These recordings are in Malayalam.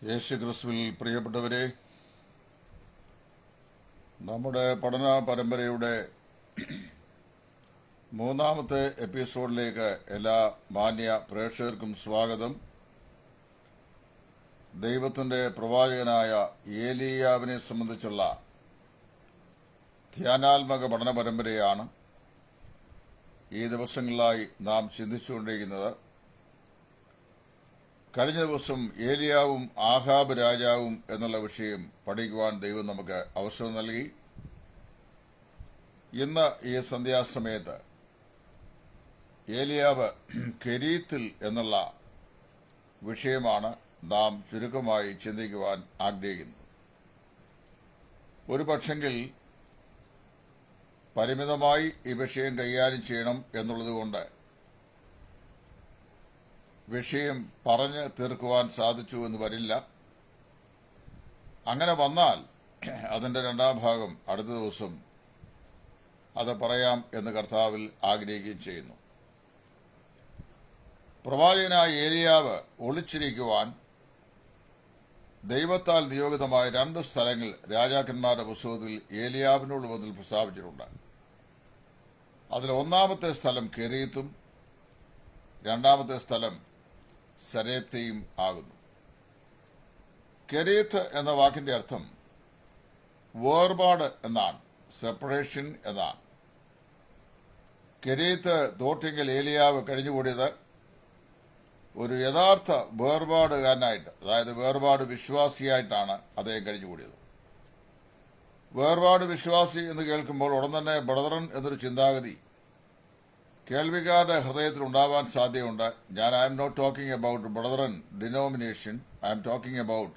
യേശു ക്രിസ്തുവിൽ പ്രിയപ്പെട്ടവരെ, നമ്മുടെ പഠന പരമ്പരയുടെ മൂന്നാമത്തെ എപ്പിസോഡിലേക്ക് എല്ലാ മാന്യ പ്രേക്ഷകർക്കും സ്വാഗതം. ദൈവത്തിൻ്റെ പ്രവാചകനായ ഏലിയാവിനെ സംബന്ധിച്ചുള്ള ധ്യാനാത്മക പഠന പരമ്പരയാണ് ഈ ദിവസങ്ങളിലായി നാം ചിന്തിച്ചുകൊണ്ടിരിക്കുന്നത്. കഴിഞ്ഞ ദിവസം ഏലിയാവും ആഹാബ് രാജാവും എന്നുള്ള വിഷയം പഠിക്കുവാൻ ദൈവം നമുക്ക് അവസരം നൽകി. ഇന്ന് ഈ സന്ധ്യാസമയത്ത് ഏലിയാവ് കെരീത്തിൽ എന്നുള്ള വിഷയമാണ് നാം ചുരുക്കമായി ചിന്തിക്കുവാൻ ആഗ്രഹിക്കുന്നത്. ഒരു പക്ഷെങ്കിൽ പരിമിതമായി ഈ വിഷയം കൈകാര്യം ചെയ്യണം എന്നുള്ളതുകൊണ്ട് വിഷയം പറഞ്ഞ് തീർക്കുവാൻ സാധിച്ചു എന്ന് വരില്ല. അങ്ങനെ വന്നാൽ അതിൻ്റെ രണ്ടാം ഭാഗം അടുത്ത ദിവസം അത് പറയാം എന്ന് കർത്താവിൽ ആഗ്രഹിക്കുകയും ചെയ്യുന്നു. പ്രവാചകനായ ഏലിയാവ് ഒളിച്ചിരിക്കുവാൻ ദൈവത്താൽ നിയോഗിതമായ 2 സ്ഥലങ്ങൾ രാജാക്കന്മാരുടെ പുസ്തകത്തിൽ ഏലിയാവിനോട് മുതൽ പ്രസ്താവിച്ചിട്ടുണ്ട്. അതിൽ ഒന്നാമത്തെ സ്ഥലം കെരീത്തും രണ്ടാമത്തെ സ്ഥലം സരേപ്തയും ആകുന്നു. കെരീത്ത് എന്ന വാക്കിന്റെ അർത്ഥം വേർപാട് എന്നാണ്, സെപ്പറേഷൻ എന്നാണ്. കെരീത്ത് തോട്ടിങ്കൽ ഏലിയാവ് കഴിഞ്ഞുകൂടിയത് ഒരു യഥാർത്ഥ വേർപാടുകാരനായിട്ട്, അതായത് വേർപാട് വിശ്വാസിയായിട്ടാണ് അദ്ദേഹം കഴിഞ്ഞുകൂടിയത്. വേർപാട് വിശ്വാസി എന്ന് കേൾക്കുമ്പോൾ ഉടൻ തന്നെ ബ്രദറൻ എന്നൊരു ചിന്താഗതി കേൾവിക്കാരുടെ ഹൃദയത്തിൽ ഉണ്ടാവാൻ സാധ്യതയുണ്ട്. I am not talking about brethren denomination, I am talking about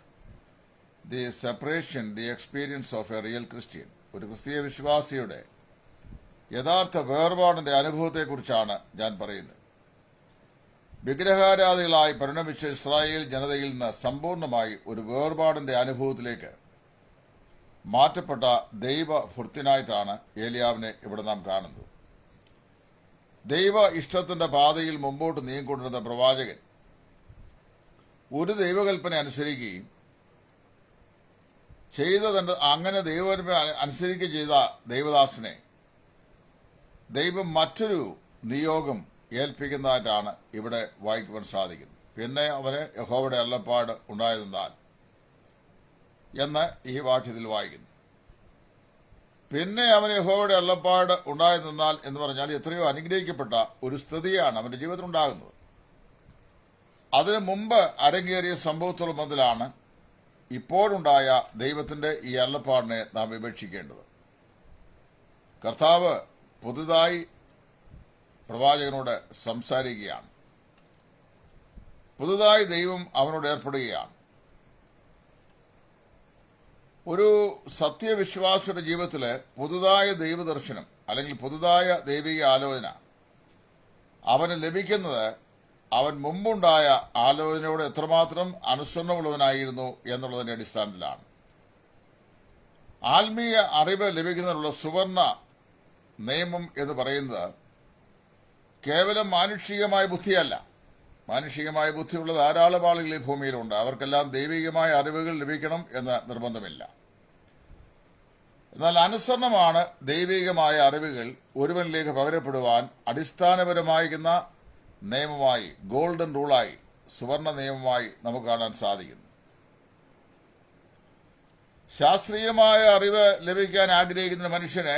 the separation, the experience of a real Christian. ഒരു ക്രിസ്തീയ വിശ്വാസിയുടെ യഥാർത്ഥ വേർപാടിന്റെ അനുഭവത്തെക്കുറിച്ചാണ് ഞാൻ പറയുന്നത്. വിഗ്രഹാരാധികളായി പരിണമിച്ച ഇസ്രായേൽ ജനതയിൽ നിന്ന് സമ്പൂർണമായി ഒരു വേർപാടിന്റെ അനുഭവത്തിലേക്ക് മാറ്റപ്പെട്ട ദൈവഭൃത്യനായിട്ടാണ് ഏലിയാവിനെ ഇവിടെ നാം കാണുന്നത്. ദൈവ ഇഷ്ടത്തിന്റെ പാതയിൽ മുമ്പോട്ട് നീങ്ങിക്കൊണ്ടിരുന്ന പ്രവാചകൻ ഒരു ദൈവകൽപ്പന അനുസരിക്കുകയും അങ്ങനെ ദൈവകൽപ്പന അനുസരിക്കുകയും ചെയ്ത ദൈവദാസനെ ദൈവം മറ്റൊരു നിയോഗം ഏൽപ്പിക്കുന്നതായിട്ടാണ് ഇവിടെ വായിക്കുവാൻ സാധിക്കുന്നത്. പിന്നെ അവന് യഹോവയുടെ അരുളപ്പാട് ഉണ്ടായതെന്നാൽ എന്ന് ഈ വാക്യത്തിൽ വായിക്കുന്നു. പിന്നെ അവന് യഹോവയുടെ അരുളപ്പാട് ഉണ്ടായതെന്നാൽ എന്ന് പറഞ്ഞാൽ എത്രയോ അനുഗ്രഹിക്കപ്പെട്ട ഒരു സ്ഥിതിയാണ് അവന്റെ ജീവിതത്തിൽ ഉണ്ടാകുന്നത്. അതിനു മുമ്പ് അരങ്ങേറിയ സംഭവത്തോട് മുതലാണ് ഇപ്പോഴുണ്ടായ ദൈവത്തിന്റെ ഈ അരുളപ്പാടിനെ നാം വിവക്ഷിക്കേണ്ടത്. കർത്താവ് പുതുതായി പ്രവാചകനോട് സംസാരിക്കുകയാണ്. പുതുതായി ദൈവം അവനോട് ഏർപ്പെടുകയാണ്. ഒരു സത്യവിശ്വാസിയുടെ ജീവിതത്തിൽ പുതുതായ ദൈവദർശനം അല്ലെങ്കിൽ പുതുതായ ദൈവിക ആലോചന അവന് ലഭിക്കുന്നത് അവൻ മുമ്പുണ്ടായ ആലോചനയോട് എത്രമാത്രം അനുസരണമുള്ളവനായിരുന്നു എന്നുള്ളതിൻ്റെ അടിസ്ഥാനത്തിലാണ്. ആത്മീയ അറിവ് ലഭിക്കുന്നതിനുള്ള സുവർണ നിയമം എന്ന് പറയുന്നത് കേവലം മാനുഷികമായ ബുദ്ധിയല്ല. മാനുഷികമായ ബുദ്ധിയുള്ള ധാരാളം ആളുകൾ ഈ ഭൂമിയിലുണ്ട്. അവർക്കെല്ലാം ദൈവികമായ അറിവുകൾ ലഭിക്കണം എന്ന് നിർബന്ധമില്ല. എന്നാൽ അനുസരണമാണ് ദൈവികമായ അറിവുകൾ ഒരുവനിലേക്ക് പകരപ്പെടുവാൻ അടിസ്ഥാനപരമായിരിക്കുന്ന നിയമമായി, ഗോൾഡൻ റൂളായി, സുവർണ നിയമമായി നമുക്ക് കാണാൻ സാധിക്കുന്നു. ശാസ്ത്രീയമായ അറിവ് ലഭിക്കാൻ ആഗ്രഹിക്കുന്ന മനുഷ്യന്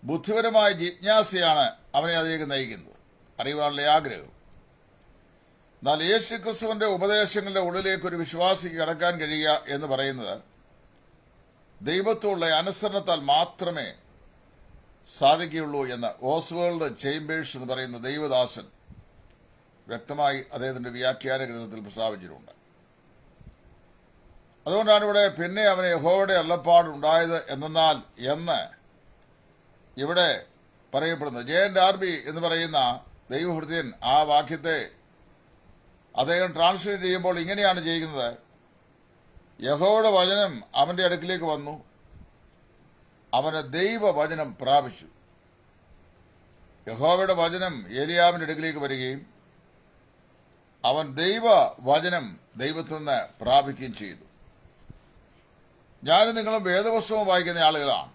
ബുദ്ധിപരമായ ജിജ്ഞാസയാണ് അവനെ അതിലേക്ക് നയിക്കുന്നത്, അറിയുവാനുള്ള ആഗ്രഹം. എന്നാൽ യേശു ക്രിസ്തുവിന്റെ ഉപദേശങ്ങളുടെ ഉള്ളിലേക്ക് ഒരു വിശ്വാസിക്ക് കടക്കാൻ കഴിയുക എന്ന് പറയുന്നത് ദൈവത്തോടുള്ള അനുസരണത്താൽ മാത്രമേ സാധിക്കുകയുള്ളൂ എന്ന് ഓസ്വേൾഡ് ചേംബേഴ്സ് എന്ന് പറയുന്ന ദൈവദാസൻ വ്യക്തമായി അദ്ദേഹത്തിന്റെ വ്യാഖ്യാന ഗ്രന്ഥത്തിൽ പ്രസ്താവിച്ചിട്ടുണ്ട്. അതുകൊണ്ടാണ് ഇവിടെ പിന്നെ അവന് യഹോവയുടെ അരുളപ്പാട് ഉണ്ടായത് എന്നാൽ എന്ന് ഇവിടെ പറയപ്പെടുന്നത്. JN എന്ന് പറയുന്ന ദൈവഭൃത്യൻ ആ വാക്യത്തെ അദ്ദേഹം ട്രാൻസ്ലേറ്റ് ചെയ്യുമ്പോൾ ഇങ്ങനെയാണ് ചെയ്യുന്നത്: യഹോവയുടെ വചനം അവന്റെ അടുക്കിലേക്ക് വന്നു, അവന് ദൈവവചനം പ്രാപിച്ചു. യഹോവയുടെ വചനം ഏലിയാവിന്റെ അടുക്കിലേക്ക് വരികയും അവൻ ദൈവവചനം ദൈവത്തിൽ നിന്ന് പ്രാപിക്കുകയും ചെയ്തു. ഞാനും നിങ്ങളും വേദപുസ്തകം വായിക്കുന്ന ആളുകളാണ്.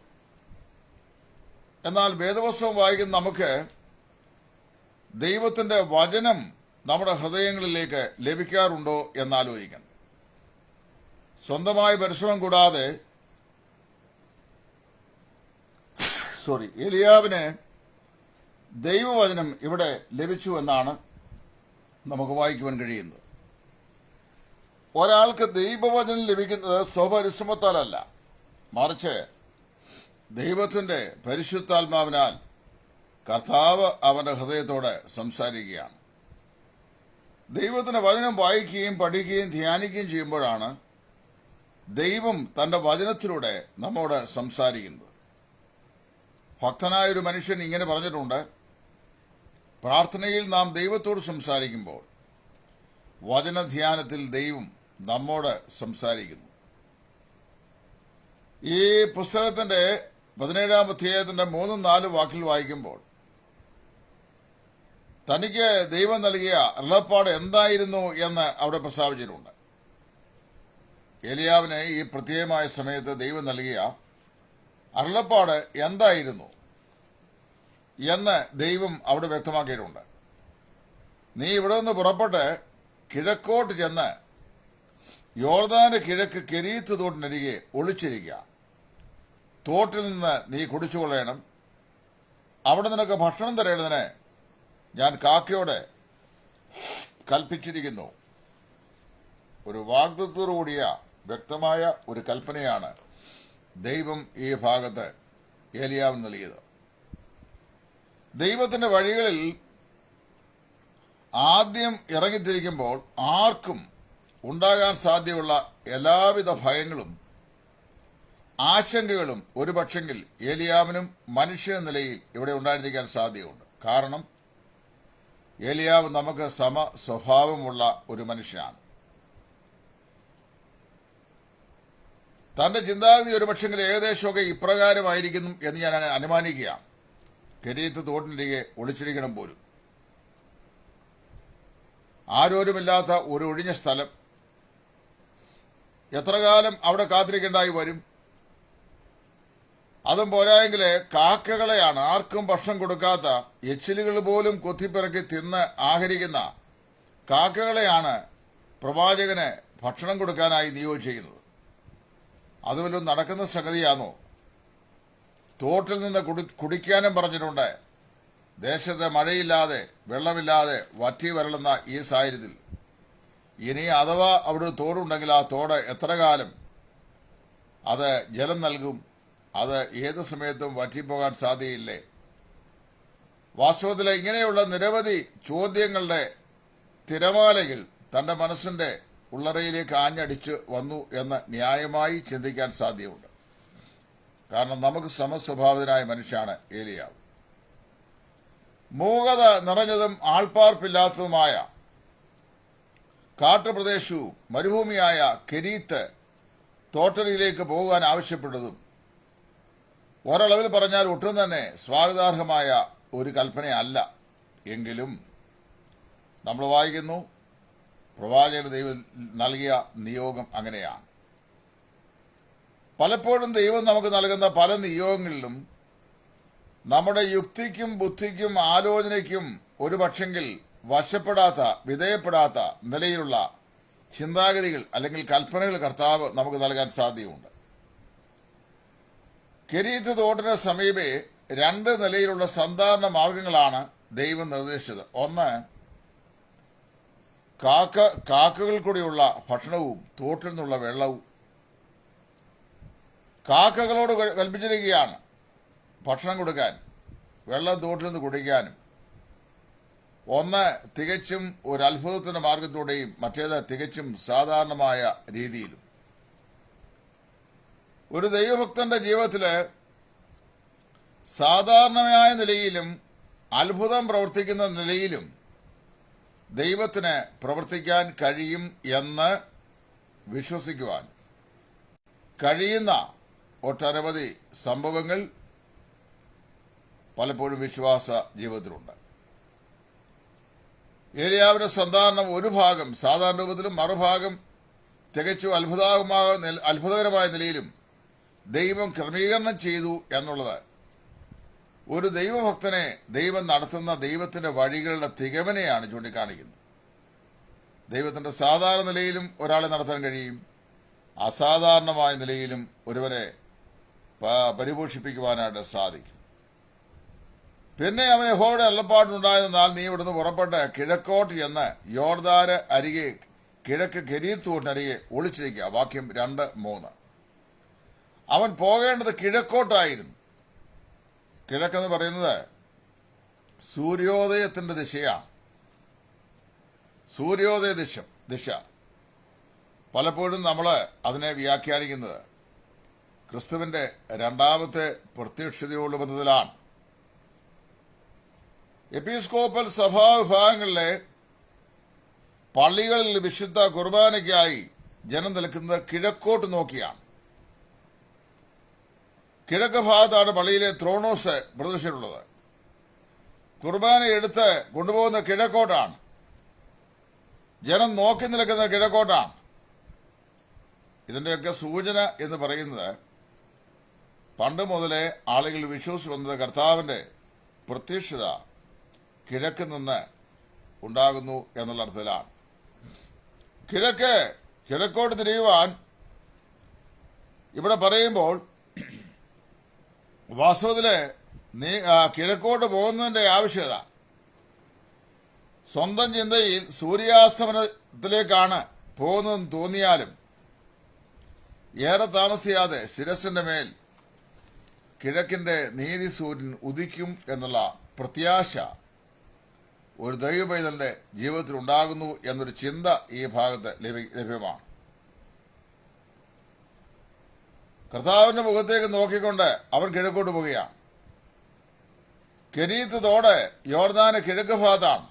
എന്നാൽ വേദപുസ്തകം വായിക്കുന്ന നമുക്ക് ദൈവത്തിൻ്റെ വചനം നമ്മുടെ ഹൃദയങ്ങളിലേക്ക് ലഭിക്കാറുണ്ടോ എന്നാലോചിക്കണം. സ്വന്തമായ പരിശ്രമം കൂടാതെ ഏലിയാവിന് ദൈവവചനം ഇവിടെ ലഭിച്ചു എന്നാണ് നമുക്ക് വായിക്കുവാൻ കഴിയുന്നത്. ഒരാൾക്ക് ദൈവവചനം ലഭിക്കുന്നത് സ്വപരിശ്രമത്താലല്ല, മറിച്ച് ദൈവത്തിൻ്റെ പരിശുദ്ധാത്മാവിനാൽ കർത്താവ് അവൻ്റെ ഹൃദയത്തോടെ സംസാരിക്കുകയാണ്. ദൈവത്തിൻ്റെ വചനം വായിക്കുകയും പഠിക്കുകയും ധ്യാനിക്കുകയും ചെയ്യുമ്പോഴാണ് ദൈവം തൻ്റെ വചനത്തിലൂടെ നമ്മോട് സംസാരിക്കുന്നത്. ഭക്തനായൊരു മനുഷ്യൻ ഇങ്ങനെ പറഞ്ഞിട്ടുണ്ട്: പ്രാർത്ഥനയിൽ നാം ദൈവത്തോട് സംസാരിക്കുമ്പോൾ വചനധ്യാനത്തിൽ ദൈവം നമ്മോട് സംസാരിക്കുന്നു. ഈ പുസ്തകത്തിൻ്റെ 17-ാം അധ്യായത്തിൻ്റെ 3-4 വാക്കിൽ വായിക്കുമ്പോൾ തനിക്ക് ദൈവം നൽകിയ അരുളപ്പാട് എന്തായിരുന്നു എന്ന് അവിടെ പ്രസ്താവിച്ചിട്ടുണ്ട്. ഏലിയാവിന് ഈ പ്രത്യേകമായ സമയത്ത് ദൈവം നൽകിയ അരുളപ്പാട് എന്തായിരുന്നു എന്ന് ദൈവം അവിടെ വ്യക്തമാക്കിയിട്ടുണ്ട്. നീ ഇവിടെ നിന്ന് പുറപ്പെട്ട് കിഴക്കോട്ട് ചെന്ന് യോർദാന്റെ കിഴക്ക് കെരീത്ത് തോട്ടിനരികെ ഒളിച്ചിരിക്കുക. തോട്ടിൽ നിന്ന് നീ കുടിച്ചുകൊള്ളണം. അവിടെ നിനക്ക് ഭക്ഷണം തരേണ്ടതിന് ഞാൻ കാക്കയോട് കൽപ്പിച്ചിരിക്കുന്നു. ഒരു വാഗ്ദത്തത്തോടുകൂടിയ വ്യക്തമായ ഒരു കൽപ്പനയാണ് ദൈവം ഈ ഭാഗത്ത് ഏലിയാവിന് നൽകിയത്. ദൈവത്തിൻ്റെ വഴികളിൽ ആദ്യം ഇറങ്ങിത്തിരിക്കുമ്പോൾ ആർക്കും ഉണ്ടാകാൻ സാധ്യതയുള്ള എല്ലാവിധ ഭയങ്ങളും ആശങ്കകളും ഒരു പക്ഷെങ്കിൽ ഏലിയാവിനും മനുഷ്യ നിലയിൽ ഇവിടെ ഉണ്ടായിരിക്കാൻ സാധ്യതയുണ്ട്. കാരണം ഏലിയാവ് നമുക്ക് സമ സ്വഭാവമുള്ള ഒരു മനുഷ്യനാണ്. തൻ്റെ ചിന്താഗതി ഒരു പക്ഷെങ്കിൽ ഏകദേശമൊക്കെ ഇപ്രകാരമായിരിക്കുന്നു എന്ന് ഞാൻ അനുമാനിക്കുകയാണ്. കെരീത്ത് തോട്ടിനരികെ ഒളിച്ചിരിക്കണം പോലും. ആരോരുമില്ലാത്ത ഒരു ഒഴിഞ്ഞ സ്ഥലം. എത്ര കാലം അവിടെ കാത്തിരിക്കേണ്ടായി വരും? അതും പോരായെങ്കിൽ കാക്കകളെയാണ്, ആർക്കും ഭക്ഷണം കൊടുക്കാത്ത, എച്ചിലുകൾ പോലും കൊത്തിപ്പിറക്കി തിന്ന് ആഹരിക്കുന്ന കാക്കകളെയാണ് പ്രവാചകന് ഭക്ഷണം കൊടുക്കാനായി നിയോഗിച്ചിരിക്കുന്നത്. അതുവല്ലോ നടക്കുന്ന സംഗതിയാണോ? തോട്ടിൽ നിന്ന് കുടിക്കാനും പറഞ്ഞിട്ടുണ്ട്. ദേശത്ത് മഴയില്ലാതെ വെള്ളമില്ലാതെ വറ്റി വരളുന്ന ഈ സാഹചര്യത്തിൽ ഇനി അഥവാ അവിടെ തോടുണ്ടെങ്കിൽ ആ തോട് എത്ര കാലം അത് ജലം നൽകും? അത് ഏത് സമയത്തും വറ്റിപ്പോകാൻ സാധ്യതയില്ലേ? വാസ്തവത്തിൽ ഇങ്ങനെയുള്ള നിരവധി ചോദ്യങ്ങളുടെ തിരമാലകൾ തൻ്റെ മനസ്സിൻ്റെ ഉള്ളറയിലേക്ക് ആഞ്ഞടിച്ച് വന്നു എന്ന് ന്യായമായി ചിന്തിക്കാൻ സാധ്യതയുണ്ട്. കാരണം നമുക്ക് സമസ്വഭാവിതനായ മനുഷ്യനാണ് ഏലിയാവ്. മൂകത നിറഞ്ഞതും ആൾപ്പാർപ്പില്ലാത്തതുമായ കാട്ടുപ്രദേശവും മരുഭൂമിയായ കെരീത്ത് തോട്ടലിലേക്ക് പോകാൻ ആവശ്യപ്പെട്ടതും ഒരളവിൽ പറഞ്ഞാൽ ഒട്ടും തന്നെ സ്വാഗതാർഹമായ ഒരു കൽപ്പനയല്ല. എങ്കിലും നമ്മൾ വായിക്കുന്നു, പ്രവാചകന് ദൈവം നൽകിയ നിയോഗം അങ്ങനെയാണ്. പലപ്പോഴും ദൈവം നമുക്ക് നൽകുന്ന പല നിയോഗങ്ങളിലും നമ്മുടെ യുക്തിക്കും ബുദ്ധിക്കും ആലോചനയ്ക്കും ഒരു പക്ഷെങ്കിൽ വശപ്പെടാത്ത, വിധേയപ്പെടാത്ത നിലയിലുള്ള ചിന്താഗതികൾ അല്ലെങ്കിൽ കൽപ്പനകൾ കർത്താവ് നമുക്ക് നൽകാൻ സാധ്യതയുണ്ട്. കെരീത്ത് തോട്ടിന് സമീപേ 2 നിലയിലുള്ള സാധാരണ മാർഗങ്ങളാണ് ദൈവം നിർദ്ദേശിച്ചത്. ഒന്ന്, കാക്കകൾ കൂടിയുള്ള ഭക്ഷണവും തോട്ടിൽ നിന്നുള്ള വെള്ളവും. കാക്കകളോട് കൽപ്പിച്ചിരിക്കുകയാണ് ഭക്ഷണം കൊടുക്കാൻ, വെള്ളം തോട്ടിൽ നിന്ന് കുടിക്കാനും. ഒന്ന് തികച്ചും ഒരു അത്ഭുതത്തിൻ്റെ മാർഗത്തോടെയും മറ്റേത് തികച്ചും സാധാരണമായ രീതിയിലും. ഒരു ദൈവഭക്തന്റെ ജീവിതത്തിൽ സാധാരണമായ നിലയിലും അത്ഭുതം പ്രവർത്തിക്കുന്ന നിലയിലും ദൈവത്തിന് പ്രവർത്തിക്കാൻ കഴിയും എന്ന് വിശ്വസിക്കുവാൻ കഴിയുന്ന ഒട്ടനവധി സംഭവങ്ങൾ പലപ്പോഴും വിശ്വാസ ജീവിതത്തിലുണ്ട്. ഏലിയാവിന്റെ സന്താനം ഒരു ഭാഗം സാധാരണ രൂപത്തിലും മറുഭാഗം തികച്ചും അത്ഭുതകരമായ നിലയിലും ദൈവം ക്രമീകരണം ചെയ്തു എന്നുള്ളത് ഒരു ദൈവഭക്തനെ ദൈവം നടത്തുന്ന ദൈവത്തിന്റെ വഴികളുടെ തികവനെയാണ് ചൂണ്ടിക്കാണിക്കുന്നത്. ദൈവത്തിന്റെ സാധാരണ നിലയിലും ഒരാളെ നടത്താൻ കഴിയും, അസാധാരണമായ നിലയിലും ഒരുവരെ പരിപോഷിപ്പിക്കുവാനായിട്ട് സാധിക്കും. പിന്നെ അവന് യഹോവയുടെ അരുളപ്പാടുണ്ടായതെന്നാൽ നീ ഇവിടുന്ന് പുറപ്പെട്ട് കിഴക്കോട്ട് എന്ന് യോർദാന് അരികെ കിഴക്ക് കെരീത്തോട്ടിനരികെ ഒളിച്ചിരിക്കുക. വാക്യം 2-3. അവൻ പോകേണ്ടത് കിഴക്കോട്ടായിരുന്നു. കിഴക്കെന്ന് പറയുന്നത് സൂര്യോദയത്തിന്റെ ദിശയാണ്. സൂര്യോദയ ദിശ പലപ്പോഴും നമ്മൾ അതിനെ വ്യാഖ്യാനിക്കുന്നത് ക്രിസ്തുവിന്റെ രണ്ടാമത്തെ പ്രത്യക്ഷതയോടുള്ള ബന്ധത്തിലാണ്. എപ്പിസ്കോപ്പൽ സഭാ വിഭാഗങ്ങളിലെ പള്ളികളിൽ വിശുദ്ധ കുർബാനയ്ക്കായി ജനം നിൽക്കുന്നത് കിഴക്കോട്ട് നോക്കിയാണ്. കിഴക്ക് ഭാഗത്താണ് പള്ളിയിലെ ത്രോണോസ് പ്രദർശനമുള്ളത്. കുർബാന എടുത്ത് കൊണ്ടുപോകുന്ന കിഴക്കോട്ടാണ്. ജനം നോക്കി നിൽക്കുന്ന കിഴക്കോട്ടാണ്. ഇതിൻ്റെയൊക്കെ സൂചന എന്ന് പറയുന്നത് പണ്ട് മുതലേ ആളുകൾ വിശ്വസിച്ച് വന്നത് കർത്താവിൻ്റെ പ്രത്യക്ഷത കിഴക്ക് നിന്ന് ഉണ്ടാകുന്നു എന്നുള്ള അർത്ഥത്തിലാണ്. കിഴക്കോട്ട് തിരിയുവാൻ ഇവിടെ പറയുമ്പോൾ വാസ്തവത്തില് കിഴക്കോട്ട് പോകുന്നതിൻ്റെ ആവശ്യകത സ്വന്തം ചിന്തയിൽ സൂര്യാസ്തമനത്തിലേക്കാണ് പോകുന്നതെന്ന് തോന്നിയാലും ഏറെ താമസിയാതെ ശിരസിന്റെ മേൽ കിഴക്കിന്റെ നീതി സൂര്യൻ ഉദിക്കും എന്നുള്ള പ്രത്യാശ ഒരു ദൈവപൈതലിന്റെ ജീവിതത്തിൽ ഉണ്ടാകുന്നു എന്നൊരു ചിന്ത ഈ ഭാഗത്ത് ലഭ്യമാണ്. കർത്താവിന്റെ മുഖത്തേക്ക് നോക്കിക്കൊണ്ട് അവൻ കിഴക്കോട്ട് പോവുകയാണ്. കെരീത്ത് തോട് യോർദാന് കിഴക്ക് ഭാഗത്താണ്.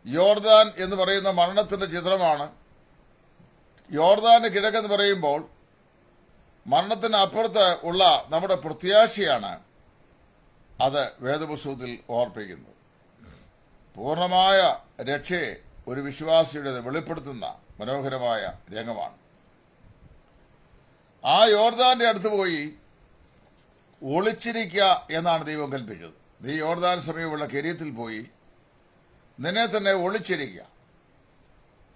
യോർദാൻ എന്ന് പറയുന്ന മരണത്തിന്റെ ചിത്രമാണ്. യോർദാന് കിഴക്കെന്ന് പറയുമ്പോൾ മരണത്തിന് അപ്പുറത്ത് ഉള്ള നമ്മുടെ പ്രത്യാശയാണ് അത് വേദപുസ്തകത്തിൽ ഓർപ്പിക്കുന്നത്. പൂർണ്ണമായ രക്ഷയെ ഒരു വിശ്വാസിയുടെ വെളിപ്പെടുത്തുന്ന മനോഹരമായ രംഗമാണ്. ആ യോർദാന്റെ അടുത്ത് പോയി ഒളിച്ചിരിക്കുക എന്നാണ് ദൈവം കൽപ്പിച്ചത്. നീ യോർദാൻ സമീപമുള്ള കെരീത്തിൽ പോയി നിന്നെ തന്നെ ഒളിച്ചിരിക്കുക.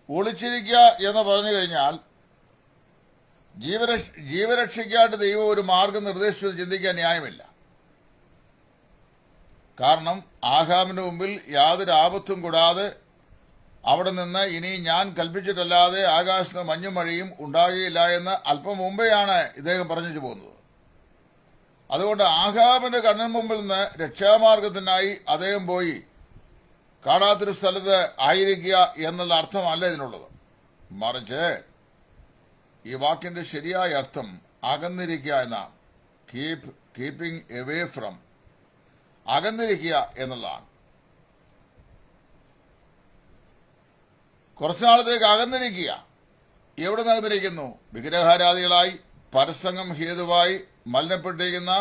ഒളിച്ചിരിക്കുക എന്ന് പറഞ്ഞു കഴിഞ്ഞാൽ ജീവരക്ഷയ്ക്കായിട്ട് ദൈവം ഒരു മാർഗം നിർദ്ദേശിച്ചു ചിന്തിക്കാൻ ന്യായമില്ല. കാരണം ആഹാബിന്റെ മുമ്പിൽ യാതൊരു ആപത്തും കൂടാതെ അവിടെ നിന്ന് ഇനി ഞാൻ കൽപ്പിച്ചിട്ടല്ലാതെ ആകാശത്ത് മഞ്ഞും മഴയും ഉണ്ടാകുകയില്ല എന്ന് അല്പം മുമ്പെയാണ് ഇദ്ദേഹം പറഞ്ഞു പോകുന്നത്. അതുകൊണ്ട് ആഹാബിന്റെ കണ്ണിന് മുമ്പിൽ നിന്ന് രക്ഷാമാർഗത്തിനായി അദ്ദേഹം പോയി കാണാത്തൊരു സ്ഥലത്ത് ആയിരിക്കുക എന്നുള്ള അർത്ഥമല്ല ഇതിനുള്ളത്. മറിച്ച് ഈ വാക്കിന്റെ ശരിയായ അർത്ഥം അകന്നിരിക്കുക എന്നാണ്. കീപ്പിംഗ് എവേ ഫ്രം, അകന്നിരിക്കുക എന്നുള്ളതാണ്. കുറച്ചുനാളത്തേക്ക് അകന്നിരിക്കുക. എവിടെ അകന്നിരിക്കുന്നു? വിഗ്രഹാരാധികളായി പരസംഗം ഹേതുവായി മലിനപ്പെട്ടിരിക്കുന്ന,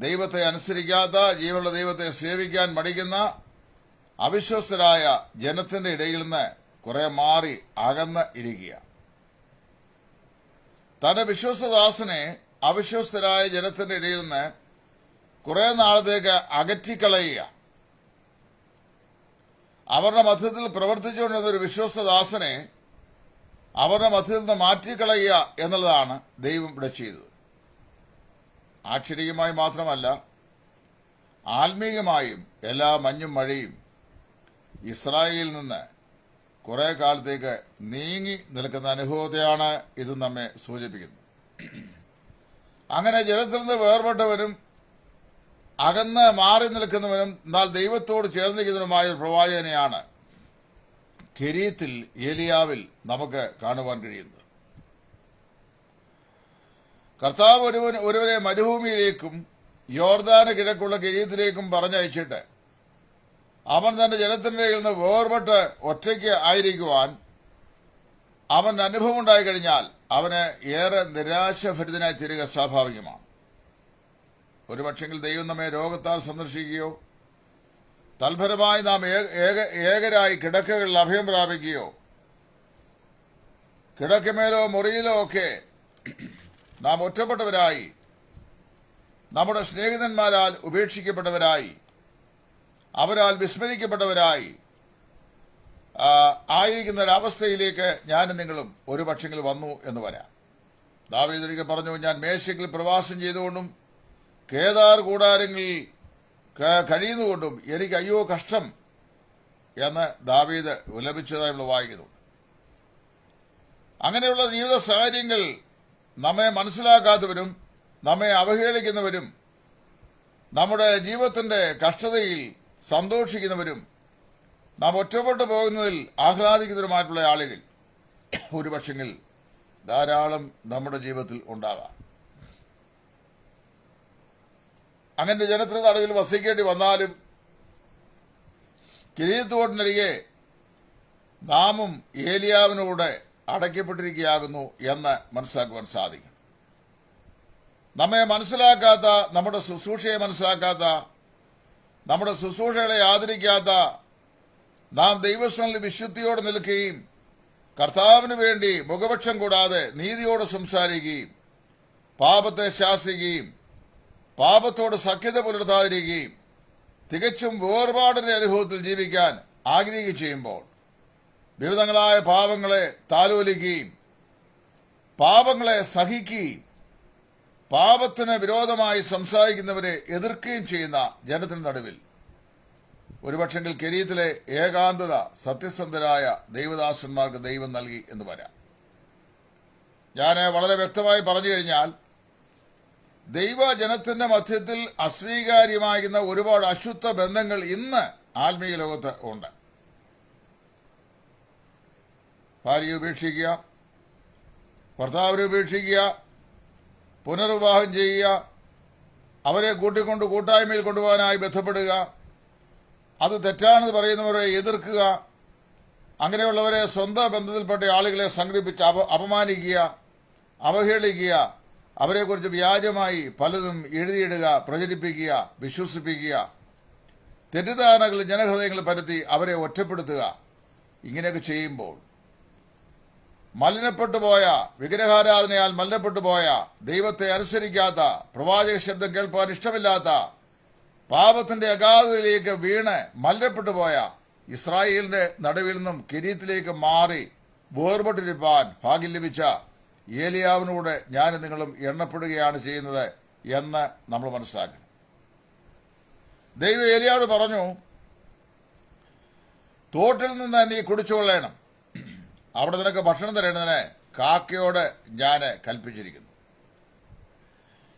ദൈവത്തെ അനുസരിക്കാത്ത, ജീവനുള്ള ദൈവത്തെ സേവിക്കാൻ മടിക്കുന്ന അവിശ്വസ്തരായ ജനത്തിന്റെ ഇടയിൽ നിന്ന് കുറെ മാറി അകന്ന് ഇരിക്കുക. തന്റെ വിശ്വസ്തദാസനെ അവിശ്വസ്തരായ ജനത്തിന്റെ ഇടയിൽ നിന്ന് കുറെ നാളത്തേക്ക് അകറ്റിക്കളയുക. അവരുടെ മധ്യത്തിൽ പ്രവർത്തിച്ചുകൊണ്ടിരുന്ന ഒരു വിശ്വസ്തദാസനെ അവരുടെ മധ്യത്തിൽ നിന്ന് മാറ്റിക്കളയുക എന്നുള്ളതാണ് ദൈവം ഇവിടെ ചെയ്തത്. ആക്ഷരികമായി മാത്രമല്ല, ആത്മീയമായും എല്ലാ മഞ്ഞും മഴയും ഇസ്രായേലിൽ നിന്ന് കുറെ കാലത്തേക്ക് നീങ്ങി നിൽക്കുന്ന അനുഭവത്തെയാണ് ഇത് നമ്മെ സൂചിപ്പിക്കുന്നത്. അങ്ങനെ ജനത്തിൽ നിന്ന് വേർപെട്ടവനും അകന്ന് മാറി നിൽക്കുന്നവനും എന്നാൽ ദൈവത്തോട് ചേർന്നിരിക്കുന്നവനുമായ ഒരു പ്രവാചകനെയാണ് കെരീത്തിൽ ഏലിയാവിൽ നമുക്ക് കാണുവാൻ കഴിയുന്നത്. കർത്താവ് ഒരുവനെ മരുഭൂമിയിലേക്കും യോർദാന് കിഴക്കുള്ള കെരീത്തിലേക്കും പറഞ്ഞയച്ചിട്ട് അവൻ തന്റെ ജനത്തിന്റെ കയ്യിൽ നിന്ന് വേർപെട്ട് ഒറ്റയ്ക്ക് ആയിരിക്കുവാൻ അവൻ അനുഭവം ഉണ്ടായി കഴിഞ്ഞാൽ അവന് ഏറെ നിരാശഭരിതനായി തീരുക സ്വാഭാവികമാണ്. ഒരുപക്ഷെങ്കിൽ ദൈവം നമ്മെ രോഗത്താൽ സന്ദർശിക്കുകയോ തൽഫലമായി നാം ഏകരായി കിടക്കകളിൽ അഭയം പ്രാപിക്കുകയോ കിടക്കമേലോ മുറിയിലോ ഒക്കെ നാം ഒറ്റപ്പെട്ടവരായി നമ്മുടെ സ്നേഹിതന്മാരാൽ ഉപേക്ഷിക്കപ്പെട്ടവരായി അവരാൽ വിസ്മരിക്കപ്പെട്ടവരായി ആയിരിക്കുന്ന ഒരവസ്ഥയിലേക്ക് ഞാനും നിങ്ങളും ഒരു പക്ഷെങ്കിൽ വന്നു എന്ന് വരാം. ദാവീദ് ഒരിക്കൽ പറഞ്ഞു, ഞാൻ മേശയ്ക്കിൽ പ്രവാസം ചെയ്തുകൊണ്ടും കേദാർ കൂടാരങ്ങളിൽ കഴിയുന്നുകൊണ്ടും എനിക്ക് അയ്യോ കഷ്ടം എന്ന് ദാവീദ് വിലപിച്ചതായി നമ്മൾ വായിക്കുന്നു. അങ്ങനെയുള്ള ജീവിത സാഹചര്യങ്ങൾ നമ്മെ മനസ്സിലാക്കാത്തവരും നമ്മെ അവഹേളിക്കുന്നവരും നമ്മുടെ ജീവിതത്തിൻ്റെ കഷ്ടതയിൽ സന്തോഷിക്കുന്നവരും നാം ഒറ്റപ്പെട്ടു പോകുന്നതിൽ ആഹ്ലാദിക്കുന്നവരുമായിട്ടുള്ള ആളുകൾ ഒരു പക്ഷെങ്കിൽ ധാരാളം നമ്മുടെ ജീവിതത്തിൽ ഉണ്ടാകാം. അങ്ങനെ ജനത്തിന് നടുവിൽ വസിക്കേണ്ടി വന്നാലും കിരീടത്തോടിനരികെ നാമും ഏലിയാവിനൂടെ അടയ്ക്കപ്പെട്ടിരിക്കുകയാകുന്നു എന്ന് മനസ്സിലാക്കുവാൻ സാധിക്കും. നമ്മെ മനസ്സിലാക്കാത്ത, നമ്മുടെ ശുശ്രൂഷയെ മനസ്സിലാക്കാത്ത, നമ്മുടെ ശുശ്രൂഷകളെ ആദരിക്കാത്ത, നാം ദൈവസ്ഥനിൽ വിശുദ്ധിയോടെ നിൽക്കുകയും കർത്താവിന് വേണ്ടി മുഖപക്ഷം കൂടാതെ നീതിയോട് സംസാരിക്കുകയും പാപത്തെ ശാസിക്കുകയും പാപത്തോട് സഖ്യത പുലർത്താതിരിക്കുകയും തികച്ചും വേർപാടിന്റെ അനുഭവത്തിൽ ജീവിക്കാൻ ആഗ്രഹിക്കുകയും ചെയ്യുമ്പോൾ വിവിധങ്ങളായ പാപങ്ങളെ താലോലിക്കുകയും പാപങ്ങളെ സഹിക്കുകയും പാപത്തിന് വിരോധമായി സംസാരിക്കുന്നവരെ എതിർക്കുകയും ചെയ്യുന്ന ജനത്തിന് നടുവിൽ ഒരുപക്ഷെങ്കിൽ കെരീത്തിലെ ഏകാന്തത സത്യസന്ധരായ ദൈവദാസന്മാർക്ക് ദൈവം നൽകി എന്ന് വരാം. ഞാൻ വളരെ വ്യക്തമായി പറഞ്ഞു കഴിഞ്ഞാൽ ദൈവജനത്തിന്റെ മധ്യത്തിൽ അസ്വീകാര്യമാകുന്ന ഒരുപാട് അശുദ്ധ ബന്ധങ്ങൾ ഇന്ന് ആത്മീയ ലോകത്ത് ഉണ്ട്. ഭാര്യയെ ഉപേക്ഷിക്കുക, ഭർത്താവിനെ ഉപേക്ഷിക്കുക, പുനർവിവാഹം ചെയ്യുക, അവരെ കൂട്ടിക്കൊണ്ട് കൂട്ടായ്മയിൽ കൊണ്ടുപോകാനായി ബന്ധപ്പെടുക, അത് തെറ്റാണെന്ന് പറയുന്നവരെ എതിർക്കുക, അങ്ങനെയുള്ളവരെ സ്വന്തം ബന്ധത്തിൽപ്പെട്ട ആളുകളെ സംഘടിപ്പിച്ച് അപമാനിക്കുക, അവഹേളിക്കുക, അവരെക്കുറിച്ച് വ്യാജമായി പലതും എഴുതിയിടുക, പ്രചരിപ്പിക്കുക, വിശ്വസിപ്പിക്കുക, തെറ്റിദ്ധാരണകൾ ജനഹൃദയങ്ങളിൽ പരത്തി അവരെ ഒറ്റപ്പെടുത്തുക, ഇങ്ങനെയൊക്കെ ചെയ്യുമ്പോൾ മലിനപ്പെട്ടു പോയ, വിഗ്രഹാരാധനയാൽ മലിനപ്പെട്ടു പോയ, ദൈവത്തെ അനുസരിക്കാത്ത, പ്രവാചക ശബ്ദം കേൾപ്പാൻ ഇഷ്ടമില്ലാത്ത, പാപത്തിന്റെ അഗാധതയിലേക്ക് വീണ് മലിനപ്പെട്ടു പോയ ഇസ്രായേലിന്റെ നടുവിൽ നിന്നും കിരീത്തിലേക്ക് മാറി വേർപെട്ടിരിപ്പാൻ ഭാഗ്യം ലഭിച്ച ഏലിയാവിനൂടെ ഞാനും നിങ്ങളും എണ്ണപ്പെടുകയാണ് ചെയ്യുന്നത് എന്ന് നമ്മൾ മനസ്സിലാക്കണം. ദൈവം ഏലിയാവോട് പറഞ്ഞു, തോട്ടിൽ നിന്ന് നീ കുടിച്ചുകൊള്ളണം, അവിടെ നിനക്ക് ഭക്ഷണം തരേണ്ടതിന് കാക്കയോട് ഞാൻ കൽപ്പിച്ചിരിക്കുന്നു.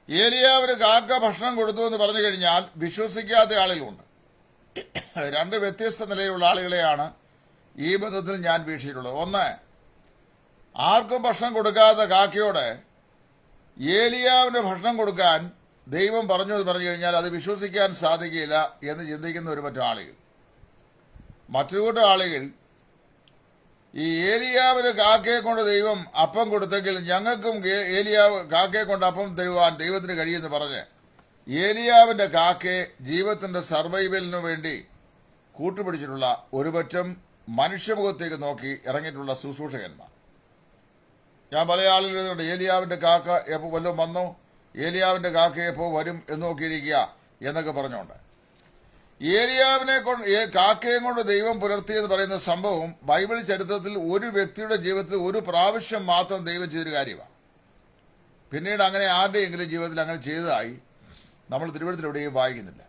ഏലിയാവിന് കാക്ക ഭക്ഷണം കൊടുത്തു എന്ന് പറഞ്ഞു കഴിഞ്ഞാൽ വിശ്വസിക്കാത്ത ആളുകളുണ്ട്. രണ്ട് വ്യത്യസ്ത നിലയിലുള്ള ആളുകളെയാണ് ഈ ബന്ധത്തിൽ ഞാൻ വീക്ഷിച്ചിട്ടുള്ളത്. ഒന്ന്, ആർക്കും ഭക്ഷണം കൊടുക്കാത്ത കാക്കയോട് ഏലിയാവിന് ഭക്ഷണം കൊടുക്കാൻ ദൈവം പറഞ്ഞു എന്ന് പറഞ്ഞു കഴിഞ്ഞാൽ അത് വിശ്വസിക്കാൻ സാധിക്കില്ല എന്ന് ചിന്തിക്കുന്ന ഒരു മറ്റു ആളുകൾ. മറ്റൊരു കൂട്ടം ആളുകൾ ഈ ഏലിയാവിന് കാക്കയെ കൊണ്ട് ദൈവം അപ്പം കൊടുത്തെങ്കിൽ ഞങ്ങൾക്കും ഏലിയാവ് കാക്കയെ കൊണ്ട് അപ്പം തരുവാൻ ദൈവത്തിന് കഴിയുമെന്ന് പറഞ്ഞ് ഏലിയാവിൻ്റെ കാക്കയെ ജീവിതത്തിൻ്റെ സർവൈവലിനു വേണ്ടി കൂട്ടുപിടിച്ചിട്ടുള്ള ഒരുപറ്റം മനുഷ്യമുഖത്തേക്ക് നോക്കി ഇറങ്ങിയിട്ടുള്ള ശുശ്രൂഷകന്മാർ. ഞാൻ പല ആളുകൾ എഴുതുന്നുണ്ട്, ഏലിയാവിൻ്റെ കാക്ക എപ്പോൾ വല്ലതും വന്നോ, ഏലിയാവിൻ്റെ കാക്ക എപ്പോൾ വരും എന്ന് നോക്കിയിരിക്കുക എന്നൊക്കെ പറഞ്ഞുകൊണ്ട് ഏലിയാവിനെ കൊണ്ട് കാക്കയും കൊണ്ട് ദൈവം പുലർത്തിയെന്ന് പറയുന്ന സംഭവം ബൈബിൾ ചരിത്രത്തിൽ ഒരു വ്യക്തിയുടെ ജീവിതത്തിൽ ഒരു പ്രാവശ്യം മാത്രം ദൈവം ചെയ്തൊരു കാര്യമാണ്. പിന്നീട് അങ്ങനെ ആരുടെയെങ്കിലും ജീവിതത്തിൽ അങ്ങനെ ചെയ്തതായി നമ്മൾ തിരുവഴുത്തിൽ എവിടെയും വായിക്കുന്നില്ല.